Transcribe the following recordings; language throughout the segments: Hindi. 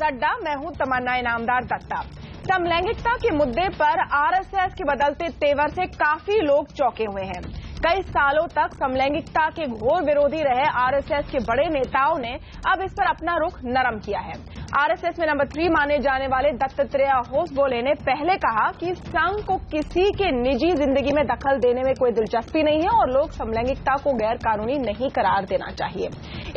अड्डा, मैं हूं तमन्ना इनामदार दत्ता। समलैंगिकता के मुद्दे पर आरएसएस के बदलते तेवर से काफी लोग चौंके हुए हैं। कई सालों तक समलैंगिकता के घोर विरोधी रहे आरएसएस के बड़े नेताओं ने अब इस पर अपना रुख नरम किया है। आरएसएस में नंबर 3 माने जाने वाले दत्तात्रेय होसबोले ने पहले कहा कि संघ को किसी के निजी जिंदगी में दखल देने में कोई दिलचस्पी नहीं है और लोग समलैंगिकता को गैर कानूनी नहीं करार देना चाहिए।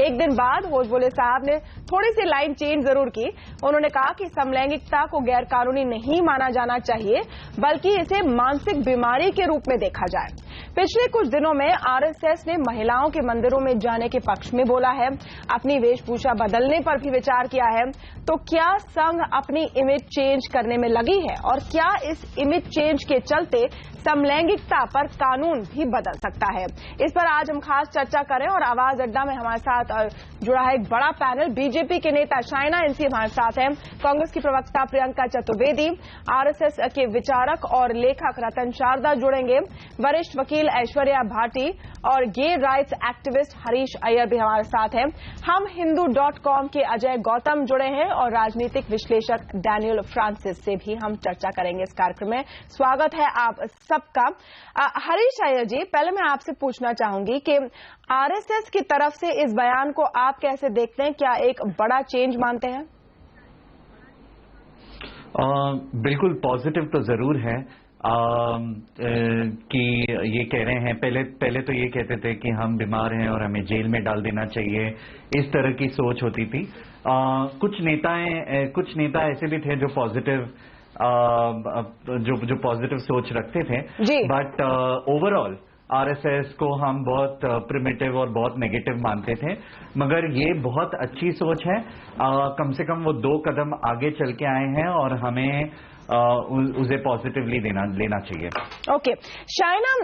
एक दिन बाद होसबोले साहब ने थोड़ी सी लाइन चेंज जरूर की। उन्होंने कहा कि समलैंगिकता को गैर कानूनी नहीं माना जाना चाहिए, बल्कि इसे मानसिक बीमारी के रूप में देखा जाए। पिछले कुछ दिनों में आरएसएस ने महिलाओं के मंदिरों में जाने के पक्ष में बोला है, अपनी वेशभूषा बदलने पर भी विचार किया है। तो क्या संघ अपनी इमेज चेंज करने में लगी है और क्या इस इमेज चेंज के चलते समलैंगिकता पर कानून भी बदल सकता है? इस पर आज हम खास चर्चा करें और आवाज अड्डा में हमारे साथ जुड़ा है एक बड़ा पैनल। बीजेपी के नेता शाइना एनसी हमारे साथ हैं, कांग्रेस की प्रवक्ता प्रियंका चतुर्वेदी, आरएसएस के विचारक और लेखक रतन शारदा जुड़ेंगे, वरिष्ठ वकील ऐश्वर्या भाटी और gay rights activist Harish Iyer भी हमारे साथ हैं। हम hindu.com के अजय गौतम जुड़े हैं और राजनीतिक विश्लेषक डैनियल फ्रांसिस से भी हम चर्चा करेंगे इस कार्यक्रम में। स्वागत है आप सबका। हरीश अय्यर जी, पहले मैं आपसे पूछना चाहूंगी कि आरएसएस की तरफ से इस बयान को आप कैसे देखते हैं? क्या एक बड़ा चेंज मानते हैं? बिल्कुल पॉजिटिव तो जरूर है कि ये कह रहे हैं। पहले तो ये कहते थे कि हम बीमार हैं और हमें जेल में डाल देना चाहिए, इस तरह की सोच होती थी। कुछ नेता ऐसे भी थे जो पॉजिटिव जो पॉजिटिव सोच रखते थे, बट ओवरऑल आरएसएस को हम बहुत प्रिमिटिव और बहुत नेगेटिव मानते थे। मगर ये बहुत अच्छी सोच है। कम से कम वो 2 कदम आगे चल के आए हैं और हमें उसे पॉजिटिवली लेना चाहिए। ओके शाइना,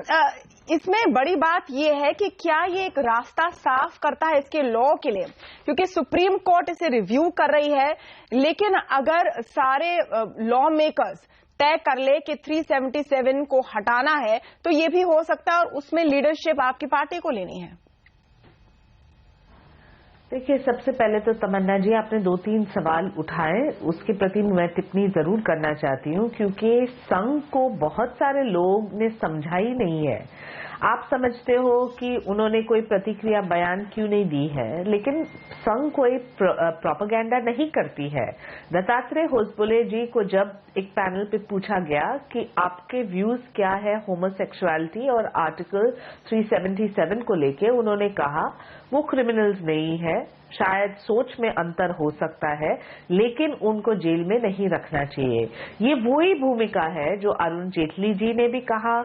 इसमें बड़ी बात यह है कि क्या ये एक रास्ता साफ करता है इसके लॉ के लिए, क्योंकि सुप्रीम कोर्ट इसे रिव्यू कर रही है। लेकिन अगर सारे लॉ मेकर्स तय कर ले कि 377 को हटाना है तो ये भी हो सकता है और उसमें लीडरशिप आपकी पार्टी को लेनी है। देखिए, सबसे पहले तो तमन्ना जी, आपने 2-3 सवाल उठाए, उसके प्रति मैं टिप्पणी जरूर करना चाहती हूं, क्योंकि संघ को बहुत सारे लोग ने समझा ही नहीं है। आप समझते हो कि उन्होंने कोई प्रतिक्रिया बयान क्यों नहीं दी है, लेकिन संघ कोई प्रोपेगेंडा नहीं करती है। दत्तात्रेय होसबोले जी को जब एक पैनल पे पूछा गया कि आपके व्यूज क्या है होमोसेक्सुअलिटी और आर्टिकल 377 को लेके, उन्होंने कहा वो क्रिमिनल्स नहीं है, शायद सोच में अंतर हो सकता है, लेकिन उनको जेल में नहीं रखना चाहिए। ये वही भूमिका है जो अरुण जेटली जी ने भी कहा,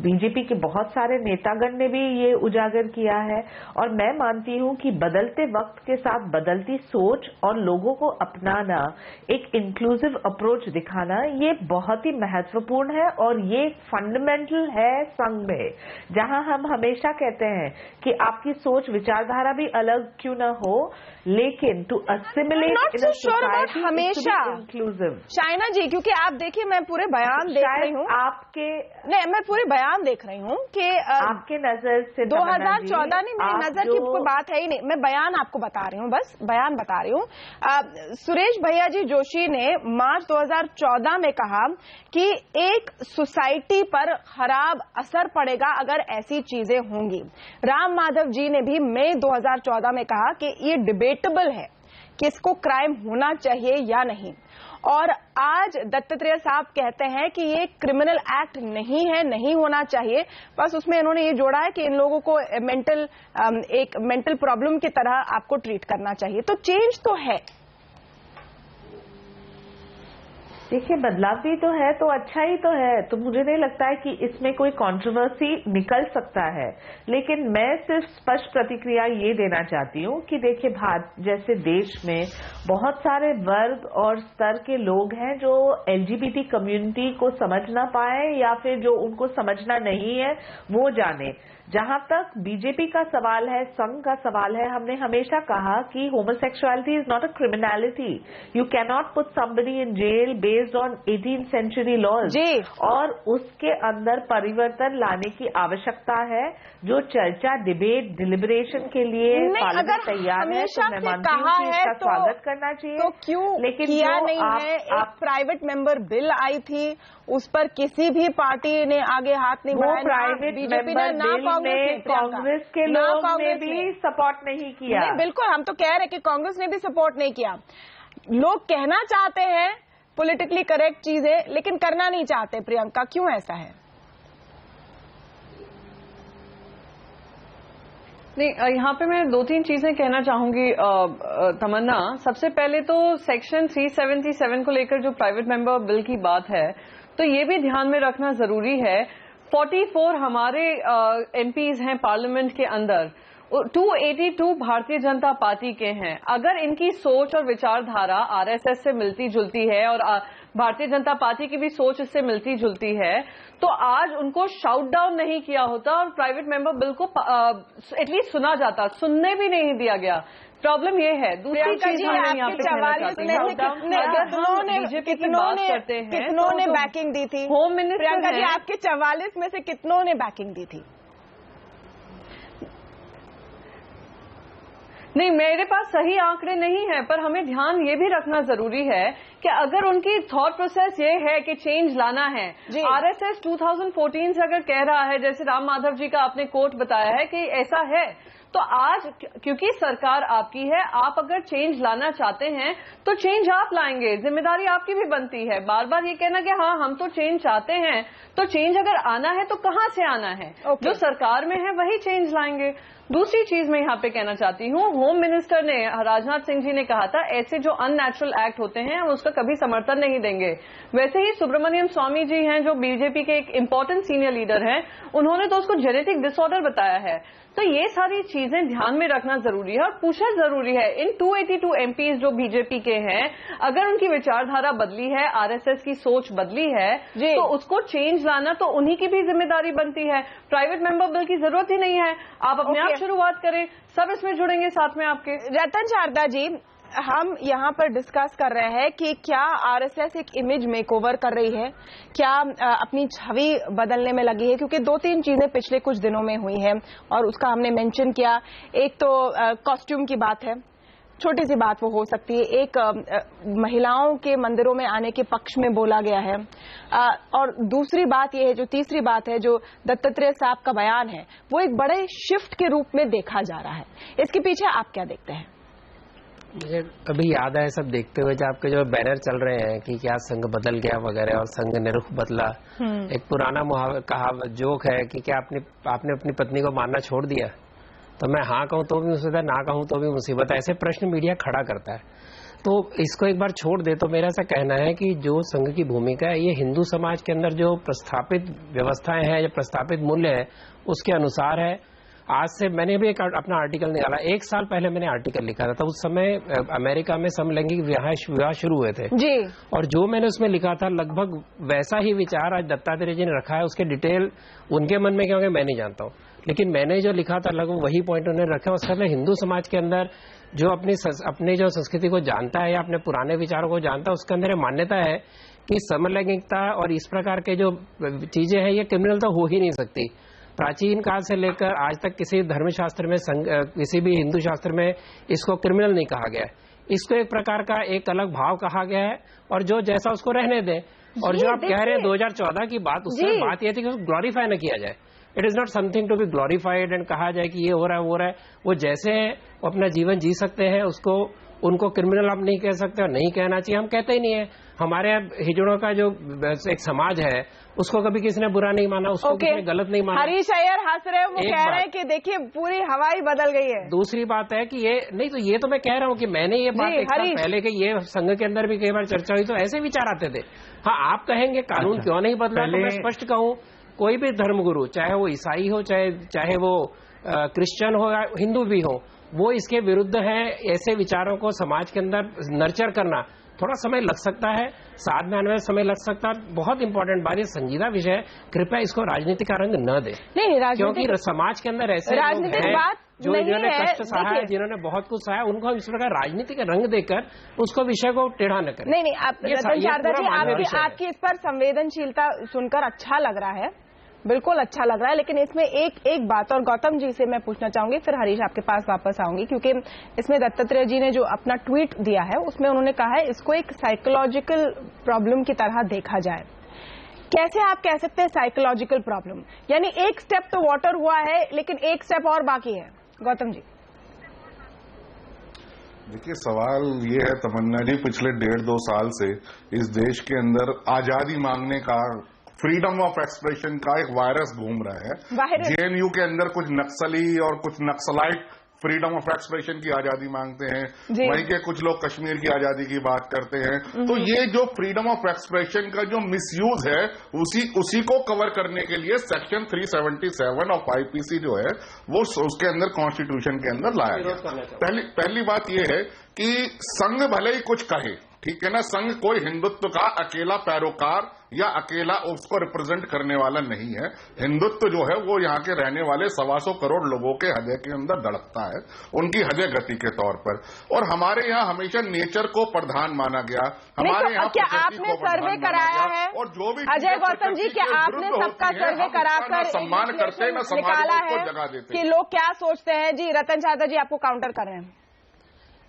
बीजेपी के बहुत सारे नेतागण ने भी ये उजागर किया है। और मैं मानती हूं कि बदलते वक्त के साथ बदलती सोच और लोगों को अपनाना, एक इंक्लूसिव अप्रोच दिखाना, ये बहुत ही महत्वपूर्ण है और ये फंडामेंटल है संघ में, जहां हम हमेशा कहते हैं कि आपकी सोच विचारधारा भी अलग क्यों ना हो, लेकिन to assimilate in a society हमेशा इंक्लूसिव। शाइना जी, क्योंकि आप देखिए, मैं पूरे बयान देख रही हूँ, मैं पूरे बयान देख रही हूँ कि आपके नजर से 2014 नहीं, मेरी नजर की कोई बात है ही नहीं, मैं बयान आपको बता रही हूँ, बस बयान बता रही हूँ। सुरेश भैया जी जोशी ने मार्च 2014 में कहा कि एक सोसाइटी पर खराब असर पड़ेगा अगर ऐसी चीजें होंगी। राम माधव जी ने भी मई 2014 में कहा कि ये डिबेटेबल है कि इसको क्राइम होना चाहिए या नहीं। और आज दत्तात्रेय साहब कहते हैं कि ये क्रिमिनल एक्ट नहीं है, नहीं होना चाहिए। बस उसमें इन्होंने ये जोड़ा है कि इन लोगों को एक मेंटल प्रॉब्लम की तरह आपको ट्रीट करना चाहिए। तो चेंज तो है। देखिए, बदलाव भी तो है तो अच्छा ही तो है, तो मुझे नहीं लगता है कि इसमें कोई कंट्रोवर्सी निकल सकता है। लेकिन मैं सिर्फ स्पष्ट प्रतिक्रिया ये देना चाहती हूँ कि देखिए, भारत जैसे देश में बहुत सारे वर्ग और स्तर के लोग हैं जो एलजीबीटी कम्युनिटी को समझ ना पाए या फिर जो उनको समझना नहीं है वो जाने। जहां तक बीजेपी का सवाल है, संघ का सवाल है, हमने हमेशा कहा कि homosexuality is not a criminality. You can not put somebody in jail based based on 18th century laws और उसके अंदर परिवर्तन लाने की आवश्यकता है। जो चर्चा, डिबेट, डिलिब्रेशन के लिए पार्लियामेंट तैयार है तो मैं मानती हूँ कि इसका स्वागत करना चाहिए। तो क्यों लेकिन किया नहीं है? एक प्राइवेट मेंबर बिल आई थी, उस पर किसी भी पार्टी ने आगे हाथ नहीं बढ़ाया। प्राइवेट मेंबर बिल में कांग्रेस के लोग ने भी सपोर्ट नहीं किया। बिल्कुल, हम तो कह रहे कि कांग्रेस ने भी सपोर्ट नहीं किया। लोग कहना चाहते हैं पॉलिटिकली करेक्ट चीजें, लेकिन करना नहीं चाहते। प्रियंका, क्यों ऐसा है? नहीं, यहाँ पे मैं 2-3 चीजें कहना चाहूंगी तमन्ना। सबसे पहले तो सेक्शन 377 को लेकर जो प्राइवेट मेंबर बिल की बात है, तो ये भी ध्यान में रखना जरूरी है। 44 हमारे एमपीज हैं पार्लियामेंट के अंदर, 282 भारतीय जनता पार्टी के हैं। अगर इनकी सोच और विचारधारा आरएसएस से मिलती जुलती है और भारतीय जनता पार्टी की भी सोच इससे मिलती जुलती है, तो आज उनको शाउट डाउन नहीं किया होता और प्राइवेट मेंबर बिल को एटलीस्ट सुना जाता। सुनने भी नहीं दिया गया। प्रॉब्लम ये है। दूसरी चीज हमने यहाँ पे कहना चाहते हैं, बीजेपी की बात करते हैं, कितनों ने बैकिंग दी थी? होम मिनिस्टर प्रियंका जी, आपके 44 में से कितनों ने बैकिंग दी थी? नहीं, मेरे पास सही आंकड़े नहीं है, पर हमें ध्यान ये भी रखना जरूरी है कि अगर उनकी थॉट प्रोसेस ये है कि चेंज लाना है, आरएसएस 2014 से अगर कह रहा है, जैसे राम माधव जी का आपने कोट बताया है कि ऐसा है, तो आज क्योंकि सरकार आपकी है, आप अगर चेंज लाना चाहते हैं तो चेंज आप लाएंगे, जिम्मेदारी आपकी भी बनती है। बार बार ये कहना कि हाँ हम तो चेंज चाहते हैं, तो चेंज अगर आना है तो कहां से आना है? जो सरकार में है वही चेंज लाएंगे। दूसरी चीज मैं यहाँ पे कहना चाहती हूँ, होम मिनिस्टर ने, राजनाथ सिंह जी ने कहा था ऐसे जो अननेचुरल एक्ट होते हैं हम उसका कभी समर्थन नहीं देंगे। वैसे ही सुब्रमण्यम स्वामी जी हैं जो बीजेपी के एक इम्पोर्टेंट सीनियर लीडर हैं, उन्होंने तो उसको जेनेटिक डिसऑर्डर बताया है। तो ये सारी चीजें ध्यान में रखना जरूरी है और पूछना जरूरी है। इन 282 एमपीज जो बीजेपी के हैं, अगर उनकी विचारधारा बदली है, आरएसएस की सोच बदली है, तो उसको चेंज लाना तो उन्हीं की भी जिम्मेदारी बनती है। प्राइवेट मेंबर बिल की जरूरत ही नहीं है, आप अपने आप शुरुआत करें, सब इसमें जुड़ेंगे साथ में आपके। रतन शारदा जी, हम यहाँ पर डिस्कस कर रहे हैं कि क्या आरएसएस एक इमेज मेकओवर कर रही है, क्या अपनी छवि बदलने में लगी है? क्योंकि 2-3 चीजें पिछले कुछ दिनों में हुई हैं और उसका हमने मेंशन किया। एक तो कॉस्ट्यूम की बात है, छोटी सी बात वो हो सकती है। एक महिलाओं के मंदिरों में आने के पक्ष में बोला गया है, और दूसरी बात ये है, जो तीसरी बात है, जो दत्तात्रेय साहब का बयान है, वो एक बड़े शिफ्ट के रूप में देखा जा रहा है। इसके पीछे आप क्या देखते हैं? मुझे अभी याद है सब देखते हुए जो आपके जो बैनर चल रहे हैं कि क्या संघ बदल गया वगैरह और संघ ने रुख बदला। एक पुराना कहावत जोक है कि क्या आपने अपनी पत्नी को मारना छोड़ दिया? तो मैं हाँ कहूँ तो भी मुसीबत है, ना कहूँ तो भी मुसीबत है। ऐसे प्रश्न मीडिया खड़ा करता है, तो इसको एक बार छोड़ दे। तो मेरा ऐसा कहना है कि जो संघ की भूमिका है, ये हिंदू समाज के अंदर जो प्रस्थापित व्यवस्थाएं हैं, जो प्रस्थापित मूल्य है, उसके अनुसार है। आज से मैंने भी एक अपना आर्टिकल निकाला, 1 साल पहले मैंने आर्टिकल लिखा था। उस समय अमेरिका में समलैंगिक विवाह शुरू हुए थे जी, और जो मैंने उसमें लिखा था लगभग वैसा ही विचार आज दत्तात्रेय जी ने रखा है। उसके डिटेल उनके मन में क्या होंगे मैं नहीं जानता हूँ, लेकिन मैंने जो लिखा था लगभग वही पॉइंट उन्होंने रखा। उसका मतलब हिंदू समाज के अंदर जो अपनी जो संस्कृति को जानता है या अपने पुराने विचारों को जानता है, उसके अंदर मान्यता है कि समलैंगिकता और इस प्रकार के जो चीजें हैं ये क्रिमिनल तो हो ही नहीं सकती। प्राचीन काल से लेकर आज तक किसी धर्मशास्त्र में, किसी भी हिंदू शास्त्र में इसको क्रिमिनल नहीं कहा गया है। इसको एक प्रकार का एक अलग भाव कहा गया है, और जो जैसा उसको रहने दें। और जो आप कह रहे हैं 2014 की बात, उसमें बात यह थी कि उसको ग्लोरीफाई न किया जाए। It is not something to be glorified and कहा जाए कि ये हो रहा है वो रहा है। वो जैसे वो अपना जीवन जी सकते हैं, उनको क्रिमिनल आप नहीं कह सकते और नहीं कहना चाहिए, हम कहते ही नहीं है। हमारे हिजड़ों का जो एक समाज है उसको कभी किसी ने बुरा नहीं माना, उसको किसी ने गलत नहीं माना। हरीश अय्यर हंस रहे हैं, वो कह रहे हैं कि देखिए पूरी हवाई बदल गई है। दूसरी बात है कि ये नहीं, तो ये तो मैं कह रहा हूँ कि मैंने ये बात एक साल पहले कि ये संघ के अंदर भी कई बार चर्चा हुई तो ऐसे विचार आते थे। हाँ, आप कहेंगे कानून क्यों नहीं बदला, तो मैं स्पष्ट कहूँ, कोई भी धर्मगुरु, चाहे वो ईसाई हो, चाहे वो क्रिश्चियन हो या हिंदू भी हो, वो इसके विरुद्ध है। ऐसे विचारों को समाज के अंदर नर्चर करना थोड़ा समय लग सकता है, साथ में आने में समय लग सकता है। बहुत इंपॉर्टेंट बात, ये संजीदा विषय, कृपया इसको राजनीति का रंग न दे। नहीं, क्योंकि समाज के अंदर ऐसे राजनीतिक बात जो जिन्होंने कष्ट सहा है, जिन्होंने बहुत कुछ सहा है, उनको हम इस प्रकार राजनीति का रंग देकर उसको विषय को टेढ़ा न करें। नहीं, रतन शारदा जी, आपकी इस पर संवेदनशीलता सुनकर अच्छा लग रहा है, बिल्कुल अच्छा लग रहा है। लेकिन इसमें एक बात और गौतम जी से मैं पूछना चाहूंगी, फिर हरीश आपके पास वापस आऊंगी, क्योंकि इसमें दत्तात्रेय जी ने जो अपना ट्वीट दिया है उसमें उन्होंने कहा है इसको एक साइकोलॉजिकल प्रॉब्लम की तरह देखा जाए। कैसे आप कह सकते हैं साइकोलॉजिकल प्रॉब्लम? यानी एक स्टेप तो वाटर हुआ है लेकिन एक स्टेप और बाकी है। गौतम जी देखिए, सवाल ये है तमन्ना जी, पिछले 1.5-2 साल से इस देश के अंदर आजादी मांगने का, फ्रीडम ऑफ एक्सप्रेशन का एक वायरस घूम रहा है। जेएनयू के अंदर कुछ नक्सली और कुछ नक्सलाइट फ्रीडम ऑफ एक्सप्रेशन की आजादी मांगते हैं, वहीं के कुछ लोग कश्मीर की आजादी की बात करते हैं। तो ये जो फ्रीडम ऑफ एक्सप्रेशन का जो मिसयूज है उसी को कवर करने के लिए सेक्शन 377 ऑफ आईपीसी जो है वो उसके अंदर कॉन्स्टिट्यूशन के अंदर लाया गया। पहली बात ये है कि संघ भले ही कुछ कहे, ठीक है ना, संघ कोई हिंदुत्व का अकेला पैरोकार या अकेला उसको रिप्रेजेंट करने वाला नहीं है। हिंदुत्व जो है वो यहाँ के रहने वाले 125 करोड़ लोगों के हृदय के अंदर धड़कता है, उनकी हृदय गति के तौर पर। और हमारे यहाँ हमेशा नेचर को प्रधान माना गया, हमारे यहाँ क्या आपने सर्वे कराया है? और जो भी अजय गौतम जी, क्या आपने सबका सर्वे कराकर सम्मान करते हैं, न निकाला है जगह देते कि लोग क्या सोचते हैं? जी रतन शारदा जी आपको काउंटर कर रहे हैं।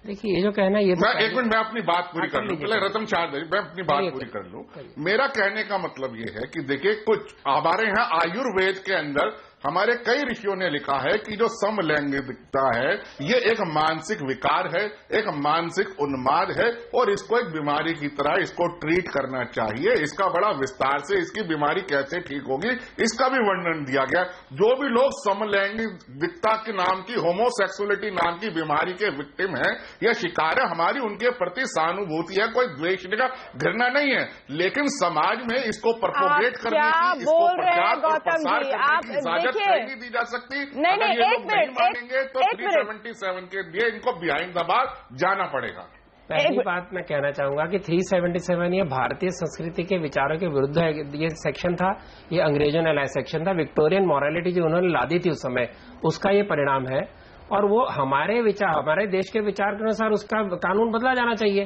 देखिए, ये जो कहना ये मैं एक मिनट, मैं अपनी बात पूरी कर लूं। पहले रतन शारदा जी, मैं अपनी बात पूरी कर लूं। मेरा कहने का मतलब ये है कि देखिए, कुछ हमारे यहाँ आयुर्वेद के अंदर हमारे कई ऋषियों ने लिखा है कि जो समलैंगिकता है ये एक मानसिक विकार है, एक मानसिक उन्माद है, और इसको एक बीमारी की तरह इसको ट्रीट करना चाहिए। इसका बड़ा विस्तार से इसकी बीमारी कैसे ठीक होगी इसका भी वर्णन दिया गया। जो भी लोग समलैंगिकता के नाम की, होमोसेक्सुअलिटी नाम की बीमारी के विक्टिम है या शिकार है, हमारी उनके प्रति सहानुभूति है, कोई द्वेष का घृणा नहीं है। लेकिन समाज में इसको प्रपोगेट करने की, इसको प्रचार और प्रसार करने की इजाजत नहीं दी जा सकती। नहीं, एक मिनट मानेंगे तो 377 के लिए इनको बिहाइंड द बार जाना पड़ेगा। पहली बात मैं कहना चाहूंगा कि 377 ये भारतीय संस्कृति के विचारों के विरुद्ध है। ये सेक्शन था, ये अंग्रेजों ने लाया सेक्शन था। विक्टोरियन मॉरलिटी जो उन्होंने लादी थी उस समय, उसका ये परिणाम है। और वो हमारे विचार, हमारे देश के विचार के अनुसार उसका कानून बदला जाना चाहिए।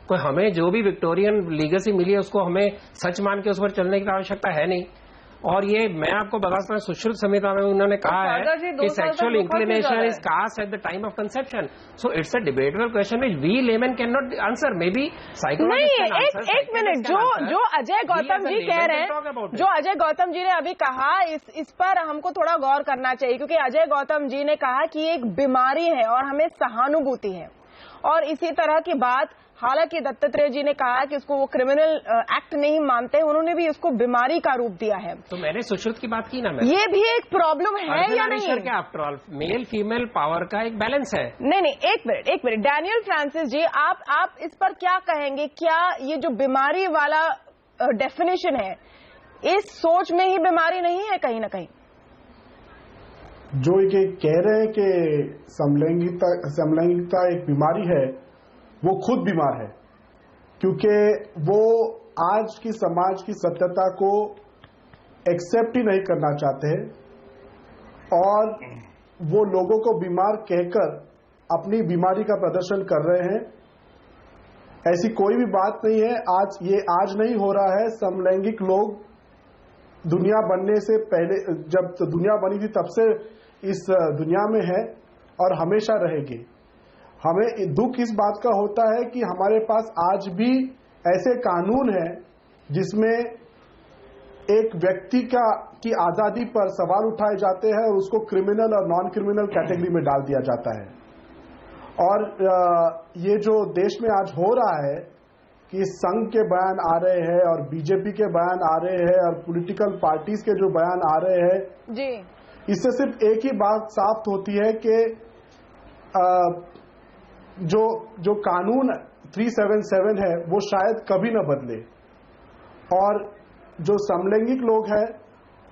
कोई हमें जो भी विक्टोरियन लीगेसी मिली है उसको हमें सच मान के उस पर चलने की आवश्यकता है नहीं। और ये मैं आपको बता सकता हूँ, सुश्रुत संहिता में उन्होंने कहा है कि sexual inclination is cast at the time of conception. So it's a debatable question which we laymen can not answer. Maybe psychologist. एक मिनट, जो अजय गौतम जी कह रहे हैं, जो अजय गौतम जी ने अभी कहा, इस पर हमको थोड़ा गौर करना चाहिए, क्योंकि अजय गौतम जी ने कहा कि एक बीमारी है और हमें सहानुभूति है। और इसी तरह की बात हालांकि दत्तात्रेय जी ने कहा कि उसको वो क्रिमिनल एक्ट नहीं मानते, उन्होंने भी उसको बीमारी का रूप दिया है। तो मैंने सुश्रुत की बात की ना, मैं ये भी एक प्रॉब्लम है या नहीं? क्या after all male female power का एक बैलेंस है। नहीं, एक मिनट डैनियल फ्रांसिस जी, आप इस पर क्या कहेंगे? क्या ये जो बीमारी वाला डेफिनेशन है, इस सोच में ही बीमारी नहीं है कहीं ना कहीं? जो ये कह रहे हैं कि समलैंगिकता एक बीमारी है, वो खुद बीमार है, क्योंकि वो आज की समाज की सत्यता को एक्सेप्ट ही नहीं करना चाहते हैं और वो लोगों को बीमार कहकर अपनी बीमारी का प्रदर्शन कर रहे हैं। ऐसी कोई भी बात नहीं है। आज नहीं हो रहा है। समलैंगिक लोग दुनिया बनने से पहले, जब दुनिया बनी थी तब से इस दुनिया में है और हमेशा रहेगी। हमें दुख इस बात का होता है कि हमारे पास आज भी ऐसे कानून हैं जिसमें एक व्यक्ति की आजादी पर सवाल उठाए जाते हैं और उसको क्रिमिनल और नॉन क्रिमिनल कैटेगरी में डाल दिया जाता है। और ये जो देश में आज हो रहा है कि संघ के बयान आ रहे हैं और बीजेपी के बयान आ रहे हैं और पॉलिटिकल पार्टीज के जो बयान आ रहे हैं जी, इससे सिर्फ एक ही बात साफ होती है कि जो कानून 377 है वो शायद कभी न बदले और जो समलैंगिक लोग हैं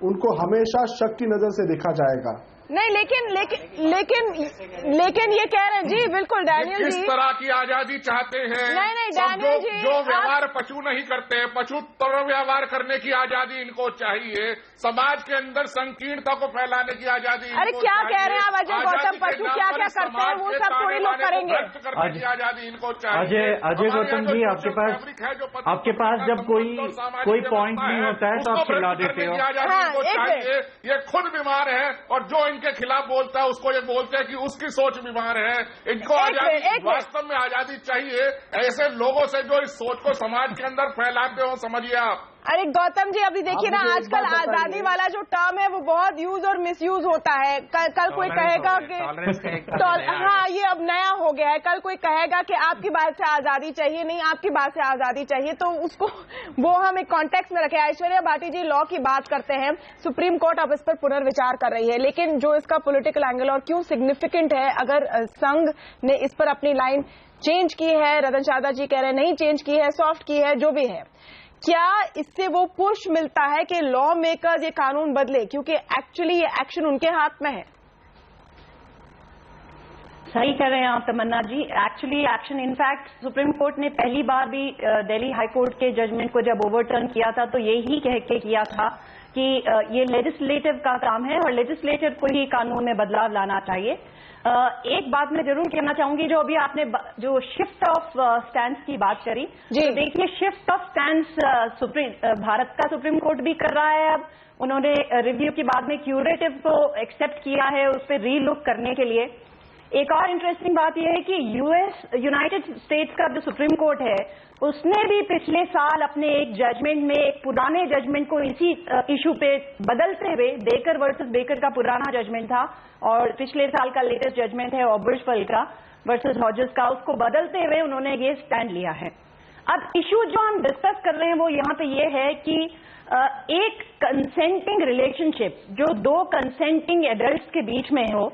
उनको हमेशा शक की नजर से देखा जाएगा। नहीं, लेकिन ये कह रहे हैं जी, बिल्कुल डैनियल जी, किस तरह की आजादी चाहते हैं? नहीं डैनियल जी, जो व्यवहार पशु नहीं करते, पशु तर व्यवहार करने की आजादी इनको चाहिए। समाज के अंदर संकीर्णता को फैलाने की आजादी। अरे क्या कह रहे हैं आप अजय गौतम? पशु क्या क्या करते हैं वो सब थोड़ी लोग करेंगे। करने की आजादी इनको चाहिए। अजय गौतम जी, आपके पास जब कोई पॉइंट नहीं होता है तो आप चिल्ला देते हो। चाहिए, ये खुद बीमार है और जो इनके खिलाफ बोलता है उसको ये बोलते हैं कि उसकी सोच बीमार है। इनको आजादी, वास्तव में आजादी चाहिए ऐसे लोगों से जो इस सोच को समाज के अंदर फैलाते हो। समझिए आप। अरे गौतम जी, अभी देखिए ना, आजकल आजादी वाला जो टर्म है वो बहुत यूज और मिसयूज होता है। कल कोई कहेगा कि हाँ, ये अब नया हो गया है। कल कोई कहेगा कि आपकी बात से आजादी चाहिए, नहीं आपकी बात से आजादी चाहिए, तो उसको वो हम एक कॉन्टेक्स्ट में रखे। ऐश्वर्या भाटी जी लॉ की बात करते हैं, सुप्रीम कोर्ट अब इस पर पुनर्विचार कर रही है, लेकिन जो इसका पॉलिटिकल एंगल और क्यों सिग्निफिकेंट है, अगर संघ ने इस पर अपनी लाइन चेंज की है, रतन शारदा जी कह रहे हैं नहीं चेंज की है, सॉफ्ट की है, जो भी है, क्या इससे वो पुश मिलता है कि लॉ मेकर्स ये कानून बदले? क्योंकि एक्चुअली ये एक्शन उनके हाथ में है। सही कह रहे हैं आप Tamanna ji. Actually action, in fact supreme court ने पहली बार भी दिल्ली हाई कोर्ट के जजमेंट को जब ओवरटर्न किया था तो यही कह के किया था कि ये लेजिस्लेटिव का काम है और लेजिस्लेटिव को ही कानून में बदलाव लाना चाहिए। एक बात मैं जरूर कहना चाहूंगी, जो अभी आपने जो शिफ्ट ऑफ स्टैंड की बात करी, तो देखिए शिफ्ट ऑफ स्टैंड भारत का सुप्रीम कोर्ट भी कर रहा है। अब उन्होंने रिव्यू के बाद में क्यूरेटिव को एक्सेप्ट किया है, उस पर रीलुक करने के लिए। एक और इंटरेस्टिंग बात यह है कि यूनाइटेड स्टेट्स का जो सुप्रीम कोर्ट है उसने भी पिछले साल अपने एक जजमेंट में एक पुराने जजमेंट को इसी इशू पे बदलते हुए, बेकर वर्सेस बेकर का पुराना जजमेंट था और पिछले साल का लेटेस्ट जजमेंट है ऑबर्सफेल्ड का वर्सेस हॉजेस का, उसको बदलते हुए उन्होंने ये स्टैंड लिया है। अब इशू जो हम डिस्कस कर रहे हैं वो यहाँ पे ये है कि एक कंसेंटिंग रिलेशनशिप जो दो कंसेंटिंग एडल्ट्स के बीच में हो,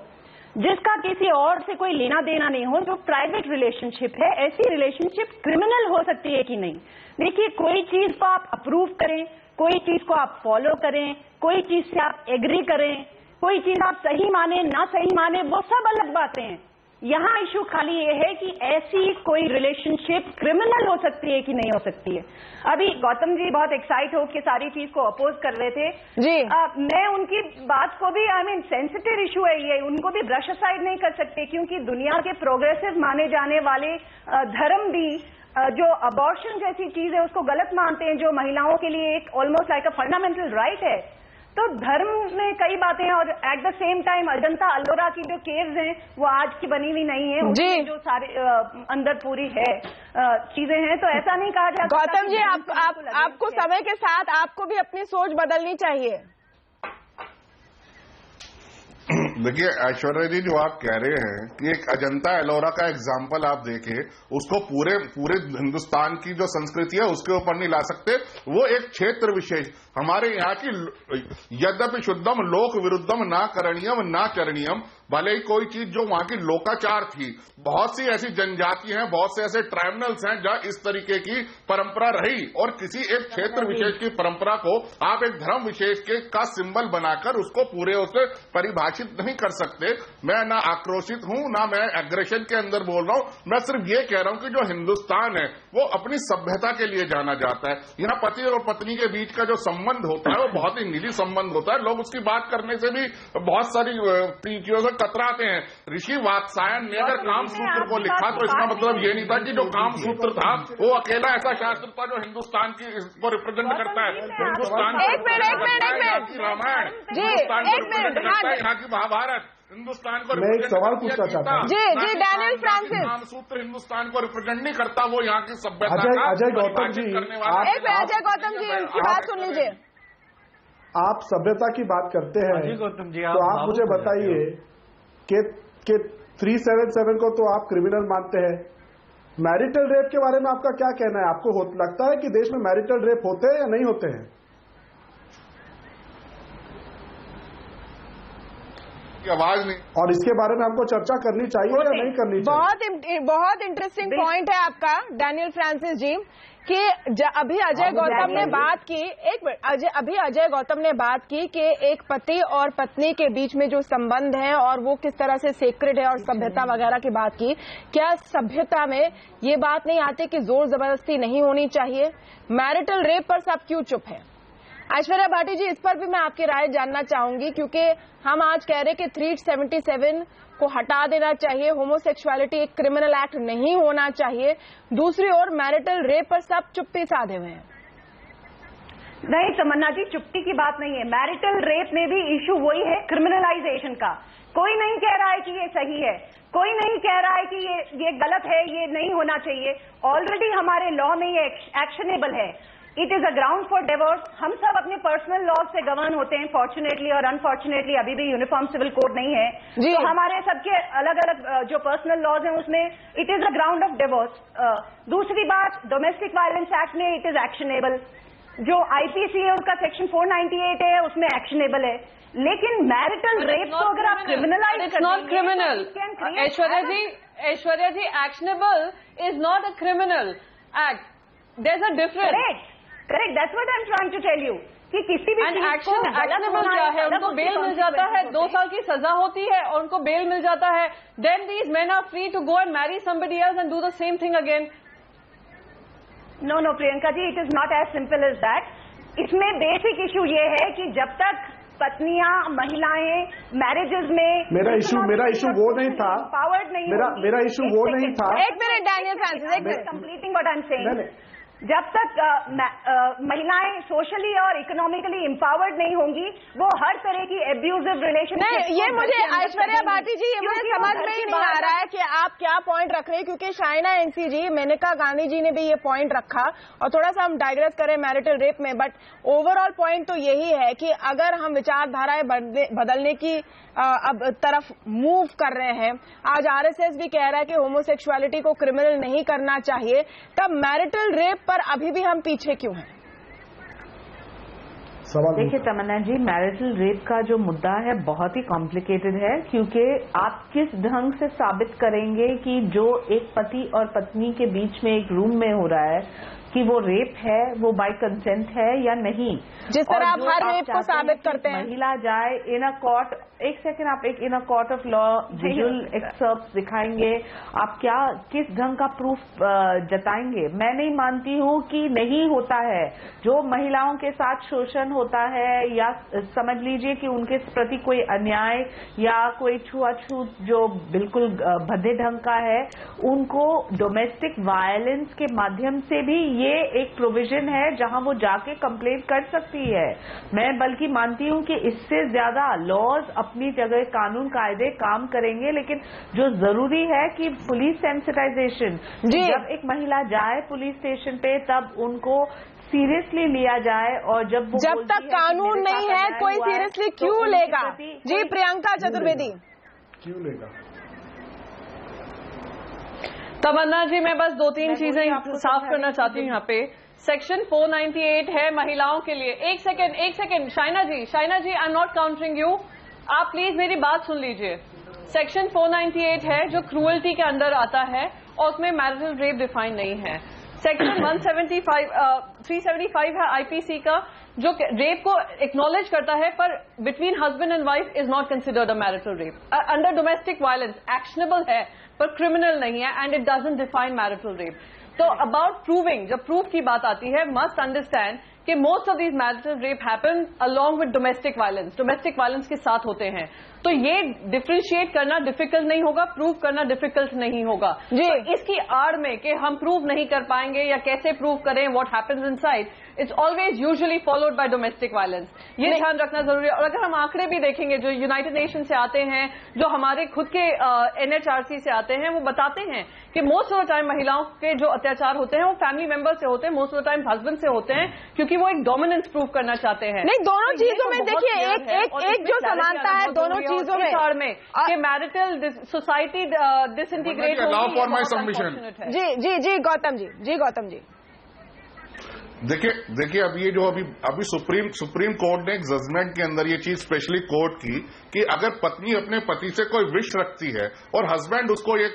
जिसका किसी और से कोई लेना देना नहीं हो, जो प्राइवेट रिलेशनशिप है, ऐसी रिलेशनशिप क्रिमिनल हो सकती है कि नहीं? देखिए, कोई चीज को आप अप्रूव करें, कोई चीज को आप फॉलो करें, कोई चीज से आप एग्री करें, कोई चीज आप सही माने ना सही माने, वो सब अलग बातें हैं। यहाँ इशू खाली ये है कि ऐसी कोई रिलेशनशिप क्रिमिनल हो सकती है कि नहीं हो सकती है। अभी गौतम जी बहुत एक्साइट हो के सारी चीज को अपोज कर रहे थे जी। मैं उनकी बात को भी सेंसिटिव इशू है ये, उनको भी ब्रश असाइड नहीं कर सकते, क्योंकि दुनिया के प्रोग्रेसिव माने जाने वाले धर्म भी जो अबॉर्शन जैसी चीज है उसको गलत मानते हैं, जो महिलाओं के लिए एक almost like a fundamental right है। तो धर्म में कई बातें हैं और at the same time Ajanta Ellora की जो केव्स हैं वो आज की बनी हुई नहीं है, उसमें जो सारे अंदर पूरी है चीजें हैं, तो ऐसा नहीं कहा जा सकता। गौतम जी, आपको समय के साथ आपको भी अपनी सोच बदलनी चाहिए। देखिए ऐश्वर्या जी, जो आप कह रहे हैं कि एक अजंता एलोरा का एग्जाम्पल आप देखें, उसको पूरे हिंदुस्तान की जो संस्कृति है उसके ऊपर नहीं ला सकते। वो एक क्षेत्र विशेष, हमारे यहाँ की यद्यपि शुद्धम लोक विरुद्धम ना करणीयम ना चरणीयम, भले ही कोई चीज जो वहां की लोकाचार थी, बहुत सी ऐसी जनजाति हैं, बहुत से ऐसे ट्राइब्यूनल्स हैं जहां इस तरीके की परंपरा रही, और किसी एक क्षेत्र विशेष की परंपरा को आप एक धर्म विशेष के का सिंबल बनाकर उसको पूरे उसे परिभाषित नहीं कर सकते। मैं ना आक्रोशित हूं, ना मैं एग्रेशन के अंदर बोल रहा हूं, मैं सिर्फ ये कह रहा हूं कि जो हिंदुस्तान है वो अपनी सभ्यता के लिए जाना जाता है। यहाँ पति और पत्नी के बीच का जो संबंध होता है वो बहुत ही निजी संबंध होता है। लोग उसकी बात करने से भी बहुत सारी चीजों से कतराते हैं। ऋषि वात्सायन ने अगर काम सूत्र को लिखा तो इसका मतलब ये नहीं था कि जो काम सूत्र था वो अकेला ऐसा शास्त्र था जो हिंदुस्तान की को रिप्रेजेंट करता है। हिंदुस्तान की रामायण, हिंदुस्तान को रिप्रेजेंट करता है यहाँ की महाभारत, हिंदुस्तान को। मैं एक सवाल पूछना चाहता हूँ जी डैनियल फ्रांसिस। काम सूत्र हिंदुस्तान को रिप्रेजेंट नहीं करता, वो यहाँ की सभ्यता अजय गौतम जी, अजय गौतम जी उनकी बात सुन लीजिए। आप सभ्यता की बात करते हैं गौतम जी, तो आप मुझे बताइए कि 377 को तो आप क्रिमिनल मानते हैं, मैरिटल रेप के बारे में आपका क्या कहना है? आपको लगता है कि देश में मैरिटल रेप होते हैं या नहीं होते हैं? आवाज नहीं। और इसके बारे में हमको चर्चा करनी चाहिए या नहीं करनी चाहिए? बहुत इंटरेस्टिंग पॉइंट है आपका डैनियल फ्रांसिस जी कि अभी अजय गौतम ने बात की, एक मिनट, अभी अजय गौतम ने बात की कि एक पति और पत्नी के बीच में जो संबंध है और वो किस तरह से सेक्रेड है और सभ्यता वगैरह की बात की। क्या सभ्यता में ये बात नहीं आती कि जोर जबरदस्ती नहीं होनी चाहिए? मैरिटल रेप पर सब क्यों चुप है? ऐश्वर्या भाटी जी, इस पर भी मैं आपकी राय जानना चाहूंगी, क्योंकि हम आज कह रहे कि 377 को हटा देना चाहिए, होमोसेक्सुअलिटी एक क्रिमिनल एक्ट नहीं होना चाहिए। दूसरी ओर मैरिटल रेप पर सब चुप्पी साधे हुए हैं। नहीं तमन्ना जी, चुप्पी की बात नहीं है। मैरिटल रेप में भी इशू वही है, क्रिमिनलाइजेशन का। कोई नहीं कह रहा है कि ये सही है, कोई नहीं कह रहा है कि ये गलत है, ये नहीं होना चाहिए। ऑलरेडी हमारे लॉ में ये एक्शनेबल है। It is a ground for divorce. हम सब अपने पर्सनल लॉ से गवर्न होते हैं, फॉर्चुनेटली और अनफॉर्चुनेटली अभी भी यूनिफॉर्म सिविल कोड नहीं है, तो हमारे सबके अलग अलग जो पर्सनल लॉज हैं उसमें it is a ground of divorce. दूसरी बात, डोमेस्टिक वायलेंस एक्ट में इट इज एक्शनेबल। जो आईपीसी है उसका सेक्शन 498 है, उसमें एक्शनेबल है। लेकिन मैरिटल रेप को अगर आप criminalise it's not criminal. Aishwarya ji, actionable is not a criminal act. There is a difference. Correct, that's what I am trying to tell you कि किसी भी एक्शनेबल क्या है, उनको बेल मिल जाता है, 2 साल की सजा होती है और उनको बेल मिल जाता है। Then these men are free to go and marry somebody else and do the same thing again. No no Priyanka ji, it is not as simple as that. इसमें बेसिक इशू ये है कि जब तक पत्नियां, महिलाएं मैरिजेस में, मेरा इशू वो नहीं था, पावर्ड नहीं, मेरा इशू वो नहीं था। एक मिनट डैनियल फ्रांसिस, एक minute completing what I am saying. जब तक महिलाएं सोशली और इकोनॉमिकली एम्पावर्ड नहीं होंगी, वो हर तरह की एब्यूजिव रिलेशन। नहीं, ये मुझे ऐश्वर्या भाटी जी, ये मुझे समझ में ही नहीं आ रहा है कि आप क्या पॉइंट रख रहे हैं, क्योंकि शाइना एनसी जी, मेनका गांधी जी ने भी ये पॉइंट रखा और थोड़ा सा हम डाइग्रेस करें मैरिटल रेप में, बट ओवरऑल पॉइंट तो यही है कि अगर हम विचारधाराएं बदलने की अब तरफ मूव कर रहे हैं, आज आरएसएस भी कह रहा है कि होमोसेक्सुअलिटी को क्रिमिनल नहीं करना चाहिए, तब मैरिटल रेप पर अभी भी हम पीछे क्यों हैं? देखिए तमन्ना जी, मैरिटल रेप का जो मुद्दा है बहुत ही कॉम्प्लिकेटेड है, क्योंकि आप किस ढंग से साबित करेंगे कि जो एक पति और पत्नी के बीच में एक रूम में हो रहा है कि वो रेप है, वो बाय कंसेंट है या नहीं। जिस तरह आप हर रेप को साबित करते हैं, महिला जाए इन अ कोर्ट, एक सेकंड, आप एक in a court of law visual excerpt दिखाएंगे, आप क्या किस ढंग का प्रूफ जताएंगे? मैं नहीं मानती हूं कि नहीं होता है। जो महिलाओं के साथ शोषण होता है या समझ लीजिए कि उनके प्रति कोई अन्याय या कोई छुआछूत जो बिल्कुल भद्दे ढंग का है, उनको डोमेस्टिक वायलेंस के माध्यम से भी ये एक प्रोविजन है जहां वो जाके कंप्लेंट कर सकती है। मैं बल्कि मानती हूं कि इससे ज्यादा लॉज अपनी जगह, कानून कायदे काम करेंगे, लेकिन जो जरूरी है कि पुलिस सेंसिटाइजेशन, जब एक महिला जाए पुलिस स्टेशन पे तब उनको सीरियसली लिया जाए, और जब तक कानून नहीं है कोई सीरियसली क्यों लेगा? जी प्रियंका चतुर्वेदी, क्यों लेगा? तमन्ना जी, मैं बस 2-3 चीजें साफ करना चाहती हूँ यहाँ पे। सेक्शन 498 है महिलाओं के लिए। एक second Shaina ji, I am not countering you, आप प्लीज मेरी बात सुन लीजिए। सेक्शन 498 है जो क्रूअल्टी के अंदर आता है और उसमें मैरिटल रेप डिफाइन नहीं है। सेक्शन 375 है आईपीसी का जो रेप को एक्नॉलेज करता है, पर between husband and wife is not considered a marital rape. Under domestic violence actionable है पर क्रिमिनल नहीं है, and it doesn't define marital rape. तो अबाउट प्रूविंग, जब प्रूफ की बात आती है, मस्ट अंडरस्टैंड कि most of these marital rape happen along with domestic violence के साथ होते हैं। तो ये डिफरेंशिएट करना डिफिकल्ट नहीं होगा, प्रूव करना डिफिकल्ट नहीं होगा। तो इसकी आड़ में कि हम प्रूव नहीं कर पाएंगे या कैसे प्रूव करें what happens inside, it's always usually followed by domestic violence. ये ध्यान रखना जरूरी है। और अगर हम आंकड़े भी देखेंगे जो यूनाइटेड नेशन से आते हैं, जो हमारे खुद के एनएचआरसी से आते हैं, वो बताते हैं कि मोस्ट ऑफ द टाइम महिलाओं के जो अत्याचार होते हैं वो फैमिली मेंबर से होते हैं, most of the time husband से होते हैं, क्योंकि वो एक डोमिनेंस प्रूव करना चाहते हैं। नहीं, दोनों चीजों में देखिए एक जो समानता है दोनों चीजों में कि मैरिटल सोसाइटी डिसइंटीग्रेट होगी। जी गौतम जी। देखिए अभी सुप्रीम कोर्ट ने एक जजमेंट के अंदर ये चीज स्पेशली कोर्ट की कि अगर पत्नी अपने पति से कोई विश रखती है और हस्बैंड उसको ये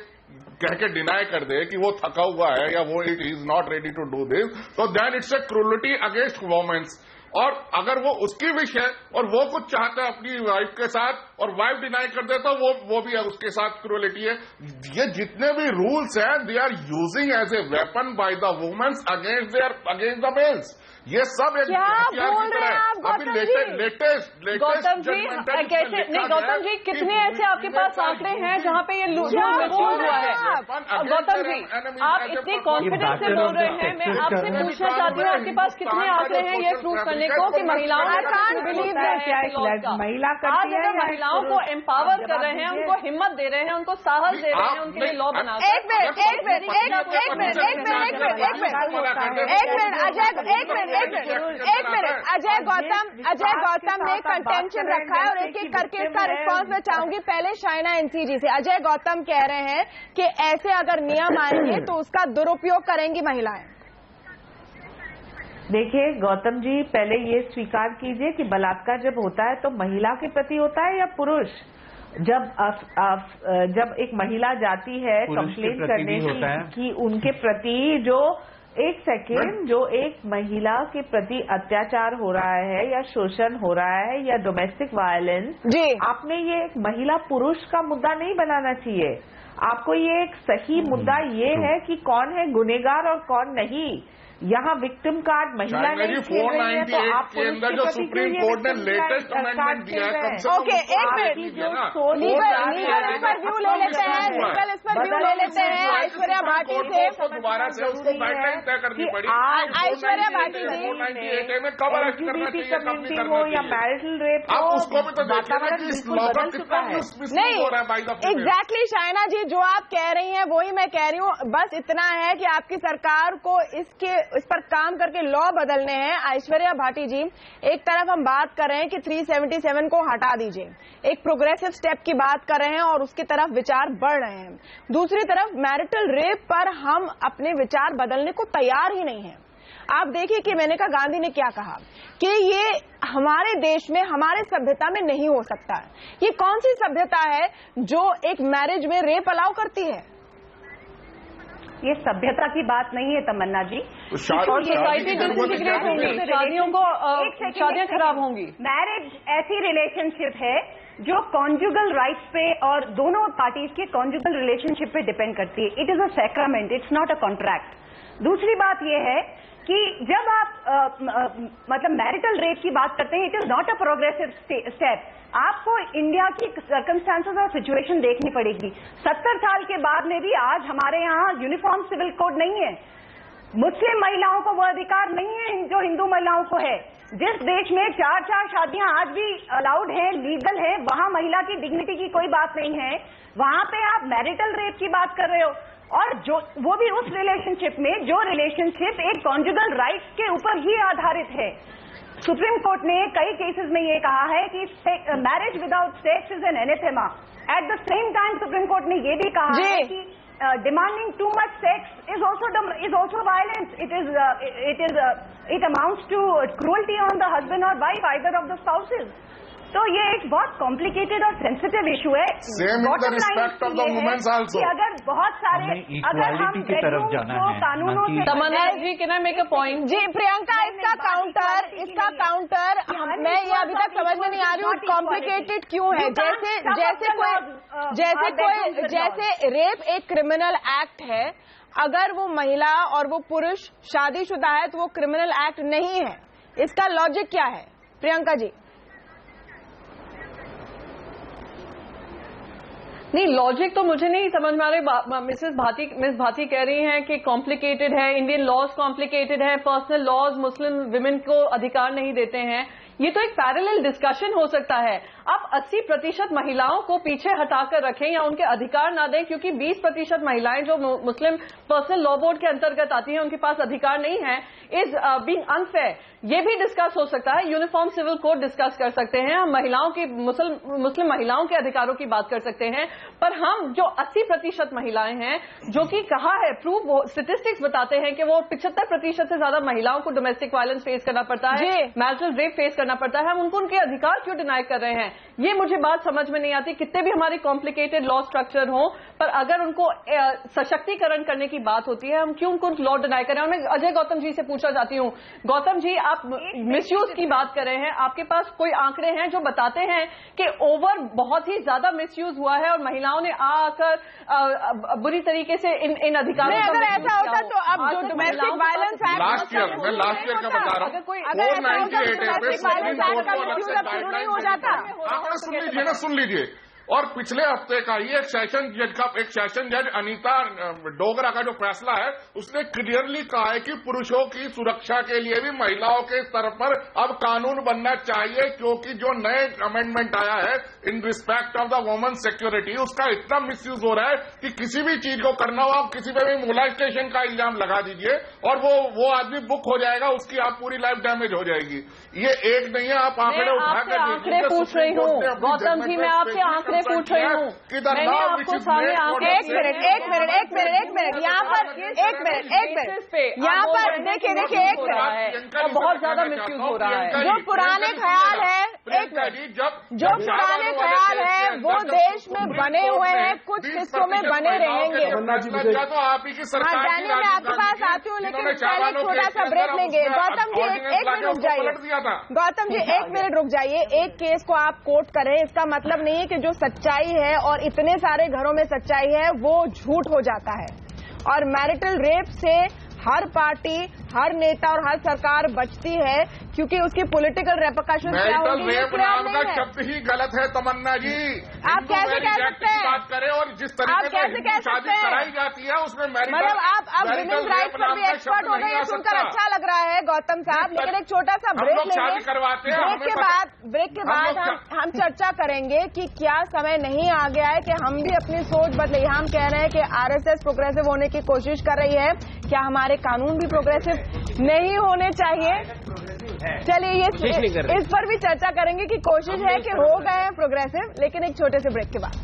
कह के डिनाई कर दे कि वो थका हुआ है या वो it is not ready to do this, तो then it's a cruelty against womens. और अगर वो उसकी विश है और वो कुछ चाहता है अपनी वाइफ के साथ और वाइफ डिनाई कर दे तो वो भी उसके साथ क्रूलिटी है। ये जितने भी रूल्स हैं they are using as a weapon by the womens against the males. ये सब एक हथियार की तरह है। अभी लेटेस्ट गौतम जी कैसे नहीं, गौतम जी कितने ऐसे आपके पास आंकड़े हैं जहां पे ये मिसयूज हुआ है? गौतम जी आप इतनी कॉन्फिडेंस से बोल रहे हैं, मैं आपसे पूछना चाहती हूँ आपके पास कितने आंकड़े हैं ये प्रूव करने को कि महिलाओं महिलाओं को एम्पावर कर रहे हैं, उनको हिम्मत दे रहे हैं, उनको साहस दे रहे हैं, उनके लिए लॉ बना एक मिनट अजय गौतम ने कंटेंशन रखा है और एक एक करके इसका रिस्पांस मैं चाहूंगी। पहले शाइना एनसी जी से। अजय गौतम कह रहे हैं कि ऐसे अगर नियम आएंगे तो उसका दुरुपयोग करेंगी महिलाएं। देखिए गौतम जी, पहले ये स्वीकार कीजिए कि बलात्कार जब होता है तो महिला के प्रति होता है या पुरुष? जब एक महिला जाती है कंप्लेन करने की उनके प्रति जो एक महिला के प्रति अत्याचार हो रहा है या शोषण हो रहा है या डोमेस्टिक वायलेंस, आपने ये एक महिला पुरुष का मुद्दा नहीं बनाना चाहिए। आपको ये एक सही मुद्दा ये है कि कौन है गुनहगार और कौन नहीं। यहाँ विक्टिम कार्ड महिला नहीं खेल रही है तो आप पुरुष के प्रति सुप्रीम कोर्ट ने लेटेस्ट अमेंडमेंट दिया है। ओके, एक मिनट लीगल इस पर व्यू ले लेते हैं ऐश्वर्या भाटी से। दोबारा से उसको गाइडलाइन तय करनी पड़ी। ऐश्वर्या भाटी जी में कब अरेस्ट करना चाहिए, कब नहीं करना या मैरिटल रेप आप उसको भी तो देखिए इस लॉ का कितना मिसयूज हो रहा है by the public. Exactly Shaina ji, जो आप कह रही हैं वही मैं कह रही हूँ। बस इतना है कि आपकी सरकार को इस पर काम करके लॉ बदलने हैं। ऐश्वर्या भाटी जी, एक तरफ हम बात कर रहे हैं कि 377 को हटा दीजिए, एक प्रोग्रेसिव स्टेप की बात कर रहे हैं और उसकी तरफ विचार बढ़ रहे हैं। दूसरी तरफ मैरिटल रेप पर हम अपने विचार बदलने को तैयार ही नहीं है। आप देखिए कि मेनका गांधी ने क्या कहा कि ये हमारे देश में, हमारे सभ्यता में नहीं हो सकता है। ये कौन सी सभ्यता है जो एक मैरिज में रेप अलाउ करती है? ये सभ्यता की बात नहीं है तमन्ना जी। सोसाइटी डिसइंटीग्रेट होंगी, शादियां खराब होंगी। मैरिज ऐसी रिलेशनशिप है जो कॉन्जुगल राइट्स पे और दोनों पार्टीज के कॉन्जुगल रिलेशनशिप पे डिपेंड करती है। It is a sacrament, it's not a contract. दूसरी बात यह है कि जब आप मतलब मैरिटल रेप की बात करते हैं, it is not a progressive step. आपको इंडिया की सर्कमस्टांसेस और सिचुएशन देखनी पड़ेगी। 70 साल के बाद में भी आज हमारे यहाँ यूनिफॉर्म सिविल कोड नहीं है। मुस्लिम महिलाओं को वो अधिकार नहीं है जो हिंदू महिलाओं को है। जिस देश में 4 शादियां आज भी अलाउड हैं, लीगल है, वहां महिला की डिग्निटी की कोई बात नहीं है। वहां पे आप मैरिटल रेप की बात कर रहे हो, और जो वो भी उस रिलेशनशिप में जो रिलेशनशिप एक कॉन्जुगल राइट्स के ऊपर ही आधारित है। सुप्रीम कोर्ट ने कई केसेस में ये कहा है कि marriage without sex is an anathema. At the same time supreme court ने ये भी कहा है कि demanding too much sex is also violence. It amounts to cruelty on the husband or wife, either of the spouses. तो ये एक बहुत कॉम्प्लिकेटेड और सेंसिटिव इशू है। Same in the respect of the womens also. अगर बहुत सारे अगर हम की तरफ जाना है कानूनों से Tamanna ji, can I make a point? जी प्रियंका, इसका काउंटर मैं ये अभी तक समझ में नहीं आ रही हूँ कॉम्प्लिकेटेड क्यों है। जैसे रेप एक क्रिमिनल एक्ट है, अगर वो महिला और वो पुरुष शादीशुदा है तो वो क्रिमिनल एक्ट नहीं है। इसका लॉजिक क्या है प्रियंका जी? नहीं, लॉजिक तो मुझे नहीं समझ में आ रही। मिस भाटी कह रही हैं कि कॉम्प्लिकेटेड है, इंडियन लॉज कॉम्प्लिकेटेड है, पर्सनल लॉज मुस्लिम विमेन को अधिकार नहीं देते हैं। ये तो एक पैरेलल डिस्कशन हो सकता है। आप 80% महिलाओं को पीछे हटाकर रखें या उनके अधिकार ना दें क्योंकि 20% महिलाएं जो मुस्लिम पर्सनल लॉ बोर्ड के अंतर्गत आती हैं उनके पास अधिकार नहीं है, इज बीइंग अनफेयर। ये भी डिस्कस हो सकता है। यूनिफॉर्म सिविल कोड डिस्कस कर सकते हैं, हम महिलाओं की मुस्लिम महिलाओं के अधिकारों की बात कर सकते हैं, पर हम जो 80% महिलाएं हैं जो कि कहा है, प्रूफ स्टेटिस्टिक्स बताते हैं कि वो 75% से ज्यादा महिलाओं को डोमेस्टिक वायलेंस फेस करना पड़ता है, मैरिटल रेप फेस करना पड़ता है, हम उनको उनके अधिकार क्यों डिनाई कर रहे हैं? ये मुझे बात समझ में नहीं आती। कितने भी हमारी कॉम्प्लिकेटेड लॉ स्ट्रक्चर हो, पर अगर उनको सशक्तिकरण करने की बात होती है, हम क्यों उनको लॉ डिनाई करें? और मैं अजय गौतम जी से पूछना चाहती हूं, गौतम जी आप मिसयूज की बात कर रहे हैं, आपके पास कोई आंकड़े हैं जो बताते हैं कि ओवर बहुत ही ज्यादा मिसयूज हुआ है और महिलाओं ने आकर बुरी तरीके से इन अधिकारों का अगर ऐसा होता तो अब जो domestic violence act last year का बता रहा हूँ, अगर ऐसा होता तो डोमेस्टिक वायलेंस एक्ट का मिसयूज अब शुरू नहीं हो जाता। सुन लीजिए। और पिछले हफ्ते का ये एक सेशन जज अनीता डोगरा का जो फैसला है, उसने क्लियरली कहा है कि पुरुषों की सुरक्षा के लिए भी महिलाओं के स्तर पर अब कानून बनना चाहिए, क्योंकि जो नए अमेंडमेंट आया है in respect of the women security, उसका इतना मिसयूज हो रहा है कि किसी भी चीज को करना हो, आप किसी पे भी मोलेस्टेशन का इल्जाम लगा दीजिए और वो आदमी बुक हो जाएगा, उसकी आप पूरी लाइफ डैमेज हो जाएगी। ये एक नहीं है, आप आंकड़े उठाकर आंकड़े पूछ रही हूँ गौतम जी, मैं आपसे आंकड़े पूछ रही हूँ, मैंने आपको सामने आंकड़े। एक मिनट यहाँ पर यहाँ पर देखिए एक मिनट, बहुत ज्यादा मिसयूज हो रहा है। जो पुराने ख्याल है, जो पुराने ख्याल है वो देश में बने हुए हैं, कुछ हिस्सों में बने रहेंगे। तो आप ही की सरकार हाँ, मैं आपके पास आती हूँ, लेकिन पहले छोटा सा ब्रेक लेंगे। गौतम जी एक मिनट रुक जाइए। गौतम जी एक मिनट रुक जाइए। एक केस को आप कोट करें, इसका मतलब नहीं है कि जो सच्चाई है और इतने सारे घरों में सच्चाई है वो झूठ हो जाता है। और मैरिटल रेप से हर पार्टी, हर नेता और हर सरकार बचती है क्योंकि उसकी पॉलिटिकल रेपरकशन क्या होगी। रेप नाम का शब्द ही गलत है तमन्ना जी। आप कैसे कह सकते हैं? बात करें और जिस तरीके से शादी कराई जाती है उसमें मतलब आप विमेन्स राइट्स पर भी एक्सपर्ट हो गए, ये सुनकर अच्छा लग रहा है गौतम साहब, लेकिन एक छोटा सा ब्रेक लेंगे। ब्रेक के बाद हम चर्चा करेंगे कि क्या समय नहीं आ गया है कि हम भी अपनी सोच बदले। हम कह रहे हैं कि आरएसएस प्रोग्रेसिव होने की कोशिश कर रही है, क्या हमारे कानून भी प्रोग्रेसिव नहीं होने चाहिए? चलिए इस पर भी चर्चा करेंगे कि कोशिश है कि हो गए हैं प्रोग्रेसिव, लेकिन एक छोटे से ब्रेक के बाद।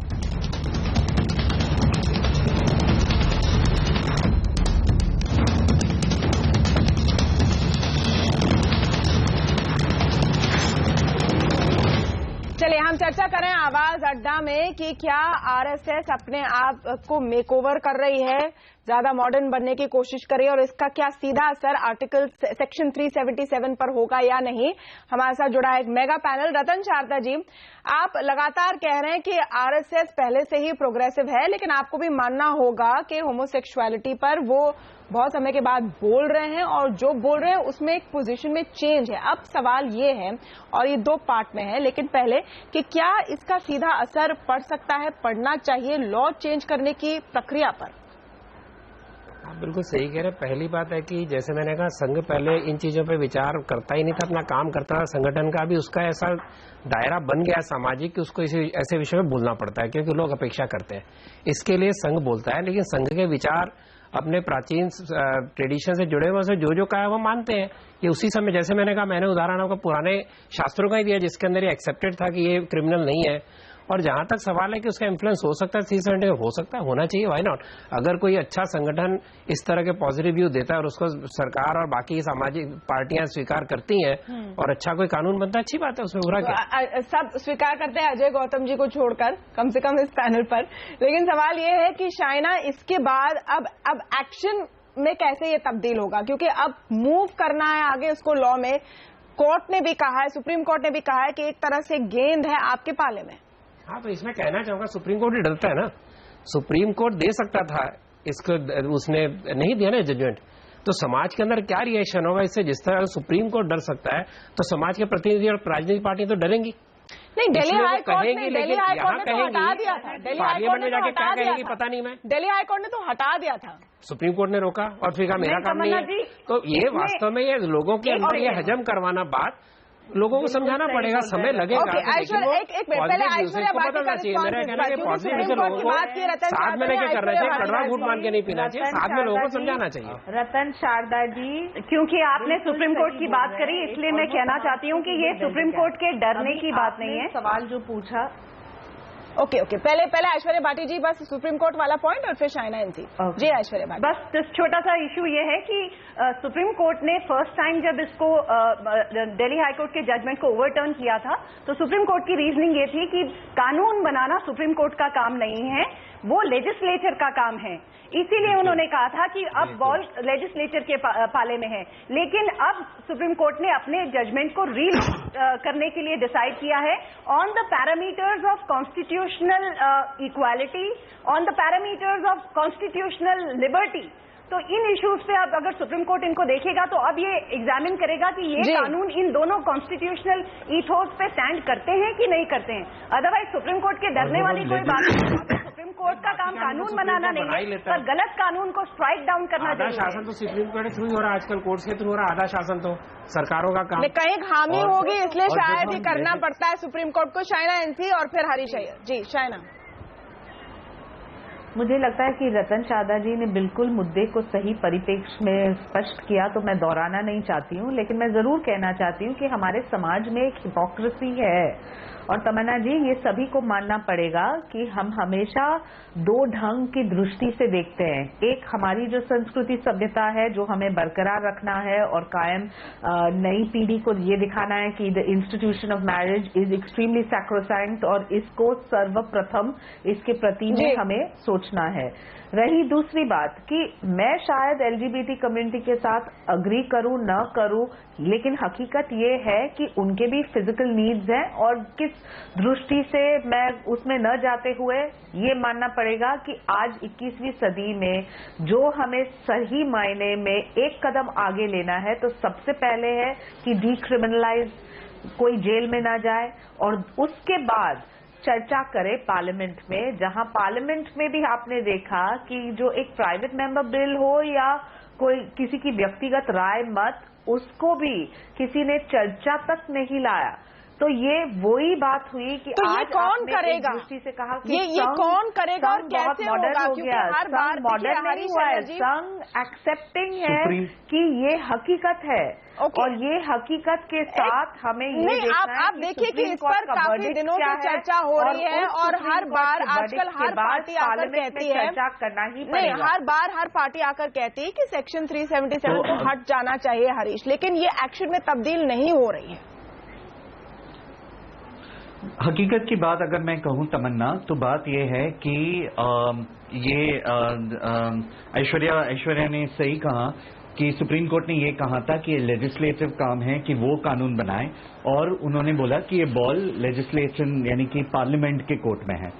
चलिए हम चर्चा करें आवाज अड्डा में कि क्या आरएसएस अपने आप को मेकओवर कर रही है, ज्यादा मॉडर्न बनने की कोशिश करे और इसका क्या सीधा असर आर्टिकल सेक्शन 377 पर होगा या नहीं। हमारे साथ जुड़ा है एक मेगा पैनल। रतन शारदा जी, आप लगातार कह रहे हैं कि आरएसएस पहले से ही प्रोग्रेसिव है, लेकिन आपको भी मानना होगा कि होमोसेक्सुअलिटी पर वो बहुत समय के बाद बोल रहे हैं और जो बोल रहे हैं उसमें एक पोजीशन में चेंज है। अब सवाल ये है, और ये दो पार्ट में है, लेकिन पहले कि क्या इसका सीधा असर पड़ सकता है, पड़ना चाहिए लॉ चेंज करने की प्रक्रिया पर? आप बिल्कुल सही कह रहे हैं। पहली बात है कि जैसे मैंने कहा, संघ पहले इन चीजों पे विचार करता ही नहीं था, अपना काम करता था। संगठन का भी उसका ऐसा दायरा बन गया सामाजिक कि उसको ऐसे विषय में बोलना पड़ता है क्योंकि लोग अपेक्षा करते हैं। इसके लिए संघ बोलता है, लेकिन संघ के विचार अपने प्राचीन ट्रेडिशन से जुड़े हुए, जो जो कहा है वो मानते हैं। ये उसी समय, जैसे मैंने कहा, मैंने उदाहरण आपको पुराने शास्त्रों का ही दिया जिसके अंदर ये एक्सेप्टेड था कि ये क्रिमिनल नहीं है। और जहां तक सवाल है कि उसका इन्फ्लुएंस हो सकता है 370 हो सकता है, होना चाहिए, व्हाई नॉट। अगर कोई अच्छा संगठन इस तरह के पॉजिटिव व्यू देता है और उसको सरकार और बाकी सामाजिक पार्टियां स्वीकार करती हैं और अच्छा कोई कानून बनता है, अच्छी बात है, उसमें बुरा क्या। सब स्वीकार करते हैं अजय गौतम जी को छोड़कर, कम से कम इस पैनल पर। लेकिन सवाल ये है कि शाइना, इसके बाद अब एक्शन में कैसे ये तब्दील होगा, क्योंकि अब मूव करना है आगे उसको लॉ में। कोर्ट ने भी कहा है, सुप्रीम कोर्ट ने भी कहा है कि एक तरह से गेंद है आपके पाले में। हाँ, तो इसमें कहना चाहूंगा, सुप्रीम कोर्ट ही डरता है ना। सुप्रीम कोर्ट दे सकता था इसको, उसने नहीं दिया ना जजमेंट। तो समाज के अंदर क्या रिएक्शन होगा इससे? जिस तरह सुप्रीम कोर्ट डर सकता है तो समाज के प्रतिनिधि और राजनीतिक पार्टी तो डरेंगी नहीं। दिल्ली हाई कोर्ट ने तो हटा दिया था। पार्लियामेंट में जाके क्या कहेंगी पता नहीं। मैं दिल्ली हाई कोर्ट ने तो हटा दिया था, सुप्रीम कोर्ट ने रोका और फिर कहा मेरा काम नहीं है। तो ये वास्तव में ये लोगों के अंदर ये हजम करवाना बात लोगों को समझाना पड़ेगा, समय लगेगा। पहले ऐश्वर्या बाटी का रिस्पॉन्स 7 महीने के करना चाहिए, कड़वा घूट मान के नहीं पीना चाहिए, साथ में लोगों को समझाना चाहिए। रतन शारदा जी, क्योंकि आपने सुप्रीम कोर्ट की बात करी, इसलिए मैं कहना चाहती हूँ कि ये सुप्रीम कोर्ट के डरने की बात नहीं है। सवाल जो पूछा, ओके, पहले ऐश्वर्या बाटी जी, बस सुप्रीम कोर्ट वाला पॉइंट और फिर शाइना एनसी जी। ऐश्वर्या बाटी, बस छोटा सा इशू ये है कि सुप्रीम कोर्ट ने फर्स्ट टाइम जब इसको दिल्ली हाई कोर्ट के जजमेंट को ओवरटर्न किया था, तो सुप्रीम कोर्ट की रीजनिंग ये थी कि कानून बनाना सुप्रीम कोर्ट का काम नहीं है, वो लेजिस्लेचर का काम है। इसीलिए उन्होंने कहा था कि अब बॉल लेजिस्लेचर के पाले में है। लेकिन अब सुप्रीम कोर्ट ने अपने जजमेंट को रीलुक करने के लिए डिसाइड किया है on the parameters of constitutional equality, on the parameters of constitutional liberty. तो इन इश्यूज पे अब अगर सुप्रीम कोर्ट इनको देखेगा तो अब ये एग्जामिन करेगा कि ये कानून इन दोनों कॉन्स्टिट्यूशनल ईथोस पे स्टैंड करते हैं कि नहीं करते हैं। अदरवाइज सुप्रीम कोर्ट के डरने वाली कोई बात नहीं। सुप्रीम कोर्ट का काम कानून बनाना नहीं है, पर गलत कानून को स्ट्राइक डाउन करना चाहिए। आधा शासन तो सुप्रीम कोर्ट के थ्रू ही हो रहा है, आजकल कोर्ट के थ्रू हो रहा है। आधा शासन तो सरकारों का काम, कहीं खामी होगी इसलिए शायद ये करना पड़ता है सुप्रीम कोर्ट को। शाइना एनसी और फिर हरीश अय्यर जी। शाइना, मुझे लगता है कि रतन शारदा जी ने बिल्कुल मुद्दे को सही परिप्रेक्ष्य में स्पष्ट किया, तो मैं दोहराना नहीं चाहती हूँ, लेकिन मैं जरूर कहना चाहती हूँ कि हमारे समाज में एक हिपोक्रेसी है। और तमन्ना जी, ये सभी को मानना पड़ेगा कि हम हमेशा दो ढंग की दृष्टि से देखते हैं। एक हमारी जो संस्कृति सभ्यता है, जो हमें बरकरार रखना है और कायम नई पीढ़ी को ये दिखाना है कि the institution of marriage is extremely sacrosanct, और इसको सर्वप्रथम इसके प्रति में हमें सोचना है। रही दूसरी बात कि मैं शायद एलजीबीटी कम्युनिटी के साथ अग्री करूं न करूं, लेकिन हकीकत ये है कि उनके भी फिजिकल नीड्स हैं, और किस दृष्टि से मैं उसमें न जाते हुए ये मानना पड़ेगा कि आज 21वीं सदी में जो हमें सही मायने में एक कदम आगे लेना है, तो सबसे पहले है कि डीक्रिमिनलाइज, कोई जेल में ना जाए, और उसके बाद चर्चा करे पार्लियामेंट में, जहां पार्लियामेंट में भी आपने देखा कि जो एक प्राइवेट मेंबर बिल हो या कोई किसी की व्यक्तिगत राय मत, उसको भी किसी ने चर्चा तक नहीं लाया। तो ये वही बात हुई कि तो आज ये कौन करेगा, दृष्टि से कहा कि ये कौन करेगा और कैसे होगा, क्योंकि हर बार मॉडर्न नहीं हुआ है, संघ एक्सेप्टिंग है कि ये हकीकत है। और ये हकीकत के साथ हमें ये देखना आप देखिए कि इस पर काफी दिनों से चर्चा हो रही है, और हर बार आजकल हर पार्टी आकर कहती है, चर्चा करना ही नहीं, हर बार हर पार्टी आकर कहती है कि सेक्शन 377 को हट जाना चाहिए हरीश, लेकिन ये एक्शन में तब्दील नहीं हो रही है। हकीकत की बात अगर मैं कहूं तमन्ना, तो बात यह है कि ये ऐश्वर्या ने सही कहा कि सुप्रीम कोर्ट ने ये कहा था कि ये लेजिस्लेटिव काम है कि वो कानून बनाए, और उन्होंने बोला कि ये बॉल लेजिस्लेशन यानी कि पार्लियामेंट के कोर्ट में है।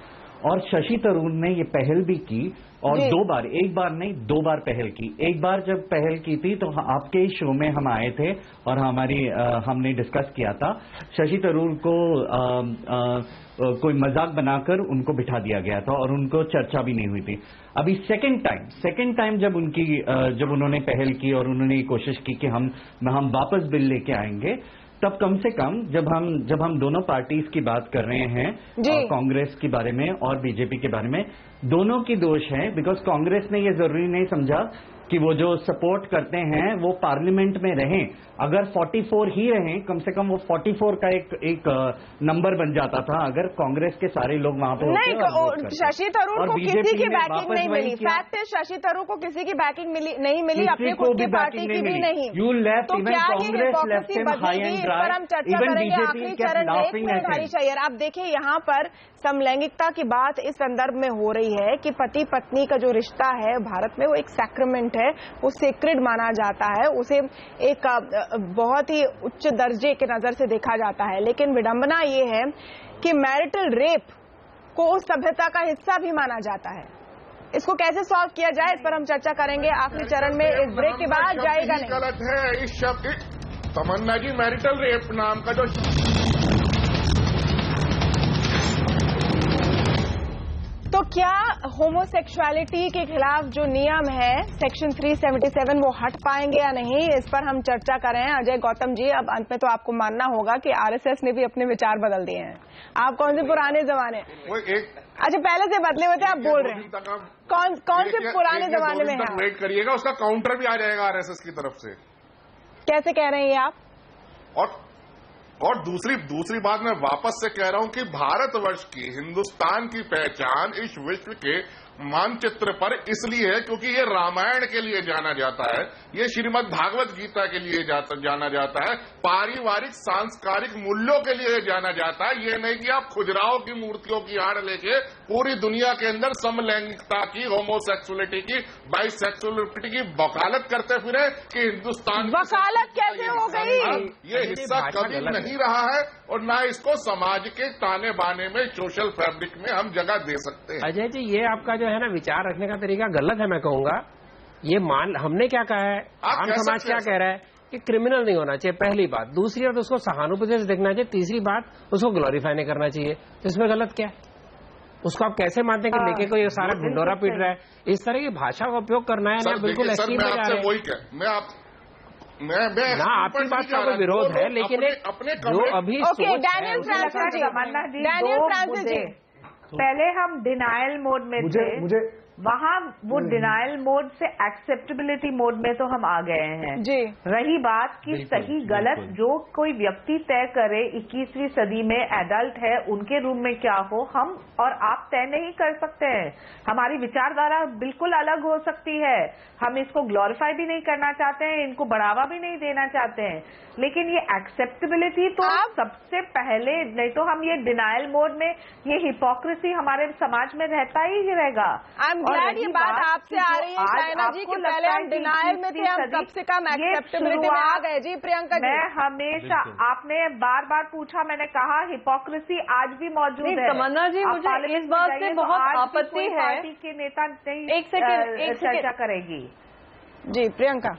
और शशि थरूर ने ये पहल भी की, और दो बार, एक बार नहीं 2 बार पहल की। एक बार जब पहल की थी तो आपके ही शो में हम आए थे और हमने डिस्कस किया था। शशि थरूर को कोई मजाक बनाकर उनको बिठा दिया गया था और उनको चर्चा भी नहीं हुई थी। अभी सेकंड टाइम जब उन्होंने पहल की और उन्होंने ये कोशिश की कि हम वापस बिल लेके आएंगे, तब कम से कम जब हम दोनों पार्टीज की बात कर रहे हैं, कांग्रेस के बारे में और बीजेपी के बारे में, दोनों की दोष है। बिकॉज कांग्रेस ने ये जरूरी नहीं समझा कि वो जो सपोर्ट करते हैं वो पार्लियामेंट में रहें। अगर 44 ही रहें, कम से कम वो 44 का एक नंबर बन जाता था अगर कांग्रेस के सारे लोग वहां पे नहीं। शशि थरूर को किसी की बैकिंग नहीं मिली। फैक्ट है, शशि थरूर को किसी की बैकिंग नहीं मिली, अपनी खुद की पार्टी की भी नहीं। यू लेफ्ट, तो क्या ये हिपोक्रेसी बदलेगी, इस पर हम चर्चा करेंगे आखिरी चरण में। हरीश अय्यर, आप देखिए यहाँ पर समलैंगिकता की बात इस संदर्भ में हो रही है कि पति पत्नी का जो रिश्ता है भारत में वो एक सैक्रेमेंट है, वो सेक्रेड माना जाता है, उसे एक बहुत ही उच्च दर्जे के नजर से देखा जाता है। लेकिन विडंबना ये है कि मैरिटल रेप को उस सभ्यता का हिस्सा भी माना जाता है। इसको कैसे सॉल्व किया जाए, इस पर हम चर्चा करेंगे आखिरी चरण में। इस ब्रेक के बाद जाएगा नहीं। गलत है इस शब्द तमन्ना जी, मैरिटल रेप नाम का जो तो क्या होमोसेक्सुअलिटी के खिलाफ जो नियम है सेक्शन 377 वो हट पाएंगे या नहीं, इस पर हम चर्चा कर रहे हैं। अजय गौतम जी, अब अंत में तो आपको मानना होगा कि आरएसएस ने भी अपने विचार बदल दिए हैं। आप कौन से पुराने जमाने अच्छा पहले से बदले हुए थे आप बोल रहे हैं, कौन से पुराने जमाने में है? वेट करिएगा, उसका काउंटर भी आ जाएगा आरएसएस की तरफ से। कैसे कह रहे हैं ये आप? और दूसरी बात मैं वापस से कह रहा हूं कि भारतवर्ष की, हिंदुस्तान की पहचान इस विश्व के मानचित्र पर इसलिए है क्योंकि ये रामायण के लिए जाना जाता है, ये श्रीमद् भागवत गीता के लिए जाना जाता है, पारिवारिक सांस्कारिक मूल्यों के लिए जाना जाता है। ये नहीं कि आप खुजराओं की मूर्तियों की आड़ लेके पूरी दुनिया के अंदर समलैंगिकता की, होमोसेक्सुअलिटी की, बाइसेक्सुअलिटी की वकालत करते फिरे कि हिंदुस्तान वकालत कैसे हो गई? ये हिस्सा कभी नहीं रहा है और ना इसको समाज के ताने बाने में, सोशल फैब्रिक में हम जगह दे सकते हैं। अजय जी, ये आपका जो है ना विचार रखने का तरीका गलत है, मैं कहूंगा। ये हमने क्या कहा है, आम समाज क्या कह रहा है कि क्रिमिनल नहीं होना चाहिए, पहली बात। दूसरी बात, उसको सहानुभूति से देखना चाहिए। तीसरी बात, उसको ग्लोरीफाई नहीं करना चाहिए। तो इसमें गलत क्या है? उसको आप कैसे मानते हैं कि लेके कोई सारा ढिंडोरा पीट रहा है? इस तरह की भाषा का उपयोग करना है ना, बिल्कुल एक्सट्रीम में जा रहे हैं। ना आपकी बात का कोई विरोध है, लेकिन जो अभी डैनियल फ्रांसिस जी, पहले हम डिनायल मोड में थे, वहाँ वो डिनायल मोड से एक्सेप्टेबिलिटी मोड में तो हम आ गए हैं जी। रही बात कि सही गलत जो कोई व्यक्ति तय करे, 21वीं सदी में एडल्ट है, उनके रूम में क्या हो, हम और आप तय नहीं कर सकते हैं। हमारी विचारधारा बिल्कुल अलग हो सकती है। हम इसको ग्लोरीफाई भी नहीं करना चाहते हैं, इनको बढ़ावा भी नहीं देना चाहते हैं, लेकिन ये एक्सेप्टेबिलिटी तो सबसे पहले, नहीं तो हम ये डिनायल मोड में, ये हिपोक्रेसी हमारे समाज में रहता ही रहेगा। ये बात आपसे आ रही है शाइना जी कि पहले हम डिनायल में थे, हम कम से कम एक्सेप्टेबिलिटी में आ गए। जी प्रियंका जी, मैं हमेशा, आपने बार बार पूछा, मैंने कहा हिपोक्रेसी आज भी मौजूद है। तमन्ना जी, मुझे इस बात से बहुत आपत्ति है, पार्टी के नेता नहीं एक सेकंड चर्चा करेगी। जी प्रियंका।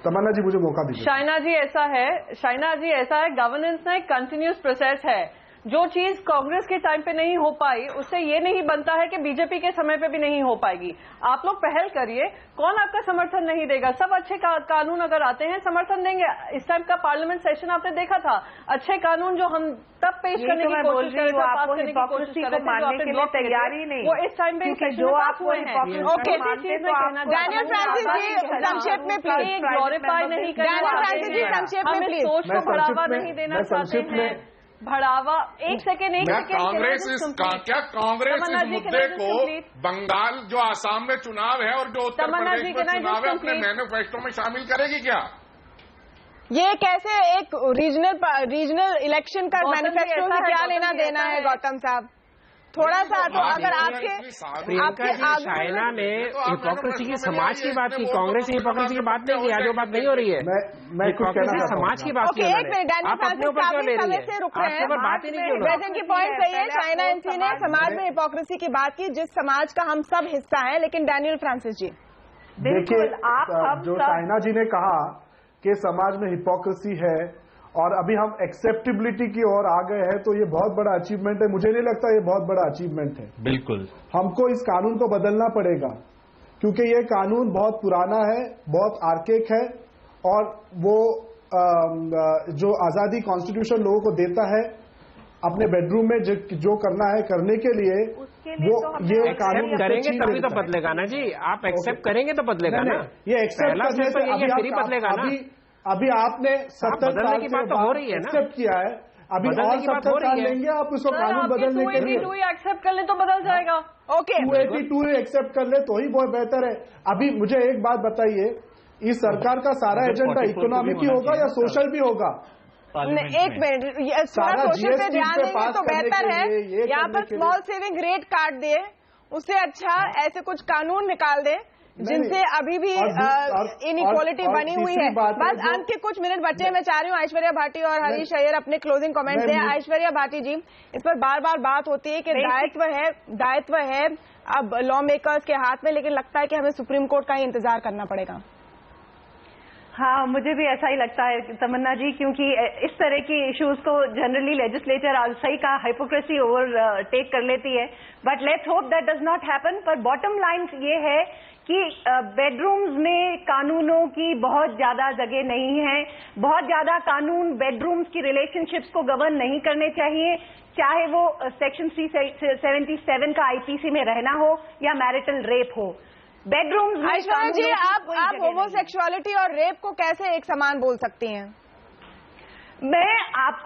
तमन्ना जी मुझे मौका दीजिए। शाइना जी ऐसा है, गवर्नेंस ना एक कंटिन्यूस प्रोसेस है। जो चीज कांग्रेस के टाइम पे नहीं हो पाई, उससे ये नहीं बनता है कि बीजेपी के समय पे भी नहीं हो पाएगी। आप लोग पहल करिए, कौन आपका समर्थन नहीं देगा? सब अच्छे कानून अगर आते हैं समर्थन देंगे। इस टाइम का पार्लियामेंट सेशन आपने देखा था, अच्छे कानून जो हम तब पेश करने की कोशिश कर रहे थे, पास करने की कोशिश कर रहे थे, जो आपने ब्लॉक तैयारी नहीं, वो इस टाइम पे जो आप हुए हैं। ओके, डैनियल फ्रांसिस जी संक्षेप में प्लीज, ग्लोरीफाई नहीं करना, हम इस सोच को बढ़ावा नहीं देना चाहते हैं। बढ़ावा, एक सेकेंड कांग्रेस इस मुद्दे को, बंगाल जो आसाम में चुनाव है और जो उत्तर प्रदेश में चुनाव है, अपने मैनिफेस्टो में शामिल करेगी क्या? ये कैसे एक रीजनल इलेक्शन का मैनिफेस्टो से क्या लेना देना है गौतम साहब? थोड़ा सा तो अगर आपके शाइना ने हिपोक्रेसी की समाज की बात की, कांग्रेस की हिपोक्रेसी की बात नहीं की, आज वो बात नहीं हो रही है। मैं हिपोक्रेसी समाज की बात की। एक मिनट, आप अपने ऊपर क्यों ले रही है? रुक रहे हैं, बात ही नहीं की। प्रेजेंट की पॉइंट सही है, शाइना एनसी ने समाज में हिपोक्रेसी की बात की, जिस समाज का हम सब हिस्सा है। लेकिन डैनियल फ्रांसिस जी, देखिए, जो शाइना जी ने कहा कि समाज में हिपोक्रेसी है और अभी हम एक्सेप्टेबिलिटी की ओर आ गए हैं, तो ये बहुत बड़ा अचीवमेंट है। मुझे नहीं लगता ये बहुत बड़ा अचीवमेंट है। बिल्कुल, हमको इस कानून को बदलना पड़ेगा क्योंकि ये कानून बहुत पुराना है, बहुत आर्केक है और वो जो आजादी कॉन्स्टिट्यूशन लोगों को देता है अपने बेडरूम में जो करना है करने के लिए, वो ये कानून करेंगे तभी तो बदलेगा ना जी। आप एक्सेप्ट करेंगे तो बदलेगा ना। ये एक्सेप्ट करने से बदलेगा ना। अभी आपने 70 साल की बात तो हो रही है ना, एक्सेप्ट किया है, अभी और 70 साल लेंगे आप उसको कानून बदलने के लिए। 282 एक्सेप्ट कर ले तो बदल जाएगा। ओके, 282 एक्सेप्ट कर ले तो ही बहुत बेहतर है। अभी मुझे एक बात बताइए, इस सरकार का सारा एजेंडा इकोनॉमिक ही होगा या सोशल भी होगा? एक मिनट, सारा सोशल पे ध्यान देंगे तो बेहतर है। यहाँ पर स्मॉल सेविंग रेट काट दिए, उससे अच्छा ऐसे कुछ कानून निकाल दे जिनसे अभी भी इनइक्वालिटी बनी हुई है। बस अंत के कुछ मिनट बचे, मैं चाह रही हूँ ऐश्वर्या भाटी और हरीश अय्यर अपने क्लोजिंग कमेंट दें। ऐश्वर्या भाटी जी, इस पर बार बार बात होती है कि दायित्व है अब लॉ मेकर्स के हाथ में, लेकिन लगता है कि हमें सुप्रीम कोर्ट का ही इंतजार करना पड़ेगा। हाँ, मुझे भी ऐसा ही लगता है तमन्ना जी, क्योंकि इस तरह की इश्यूज को जनरली लेजिस्लेचर सही का हाइपोक्रेसी ओवर टेक कर लेती है, but let's hope that does not happen. पर बॉटम लाइन ये है कि बेडरूम्स में कानूनों की बहुत ज्यादा जगह नहीं है। बहुत ज्यादा कानून बेडरूम्स की रिलेशनशिप्स को गवर्न नहीं करने चाहिए, चाहे वो सेक्शन 377 का आईपीसी में रहना हो या मैरिटल रेप हो। बेडरूम्स में ऐश्वर्या जी, आप होमोसेक्सुअलिटी और रेप को कैसे एक समान बोल सकती हैं?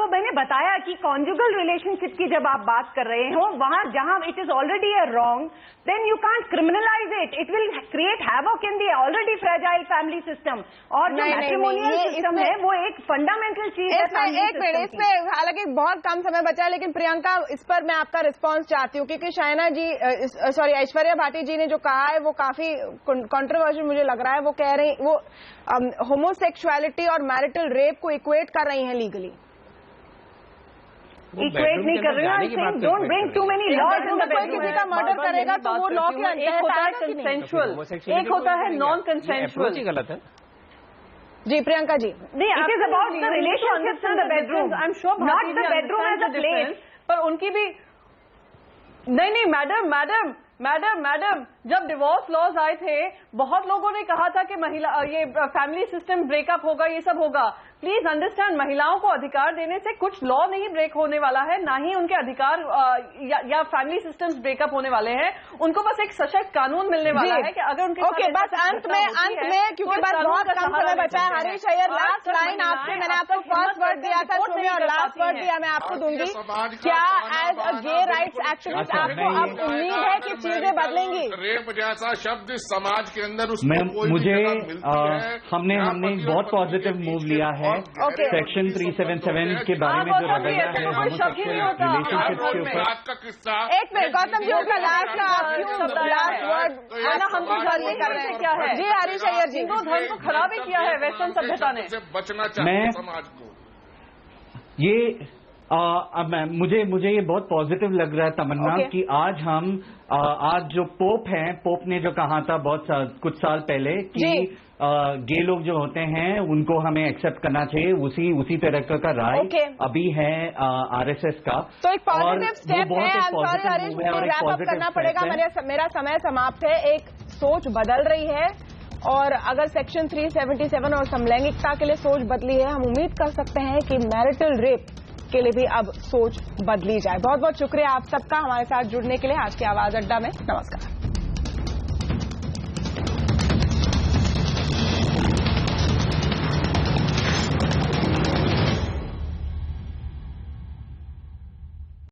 मैंने बताया कि कॉन्जुगल रिलेशनशिप की जब आप बात कर रहे हो, वहां जहां it is already a wrong, then you can't criminalise it. It will create havoc in the already fragile family system. और जो मैट्रिमोनियल सिस्टम है वो एक फंडामेंटल चीज है। एक मिनट, इसमें हालांकि बहुत कम समय बचा है, लेकिन प्रियंका, इस पर मैं आपका रिस्पॉन्स चाहती हूँ, क्योंकि ऐश्वर्या भाटी जी ने जो कहा है वो काफी कंट्रोवर्शियल मुझे लग रहा है। वो कह रही, वो होमोसेक्सुअलिटी और मैरिटल रेप को इक्वेट कर रही हैं लीगली। इक्वेट नहीं कर रही हूँ, don't bring too many laws in the bedroom. किसी का मर्डर करेगा तो वो लॉ के अंदर होता है कंसेंशुअल, एक होता है नॉन कंसेंशुअल। गलत है जी Priyanka ji. It is about the relationships in the bedroom, I am sure not the bedroom as a place. पर उनकी भी नहीं, मैडम, जब डिवोर्स लॉज आए थे, बहुत लोगों ने कहा था कि महिला ये फैमिली सिस्टम ब्रेकअप होगा, ये सब होगा। प्लीज अंडरस्टैंड, महिलाओं को अधिकार देने से कुछ लॉ नहीं ब्रेक होने वाला है, ना ही उनके अधिकार या फैमिली सिस्टम्स ब्रेकअप होने वाले हैं। उनको बस एक सशक्त कानून मिलने वाला है कि अगर उनके ओके, बस अंत में क्योंकि बस बहुत कम समय बचा है, हरीश अय्यर, लास्ट लाइन आपसे, मैंने आपको फर्स्ट वर्ड दिया था शुरू और लास्ट वर्ड दिया मैं आपको दूंगी। क्या as a gay rights activist आपको अब उम्मीद है कि चीजें बदलेंगी? रेप जैसा शब्द समाज के अंदर मुझे हमने बहुत पॉजिटिव मूव लिया है सेक्शन 377 के बारे में जो लगाया है रिलेशनशिप के ऊपर। एक मिनट गौतम जी, उसका लास्ट वर्ड हमको जल्दी कर रहे हैं क्या है? जी हरीश अय्यर जी, हिंदू धर्म को खराब ही किया है वेस्टर्न सभ्यता ने। बचना चाहिए समाज को। ये मुझे ये बहुत पॉजिटिव लग रहा है तमन्ना कि आज जो पोप हैं, पोप ने जो कहा था कुछ साल पहले कि गे लोग जो होते हैं उनको हमें एक्सेप्ट करना चाहिए, उसी तरह का राय अभी है आरएसएस का। तो एक पॉजिटिव स्टेप है। हरीश, मुझे रैप अप करना पड़ेगा, मेरा समय समाप्त है। एक सोच बदल रही है और अगर सेक्शन 377 और समलैंगिकता के लिए सोच बदली है, हम उम्मीद कर सकते हैं कि मैरिटल रेप के लिए भी अब सोच बदली जाए। बहुत बहुत शुक्रिया आप सबका हमारे साथ जुड़ने के लिए आज की आवाज अड्डा में। नमस्कार।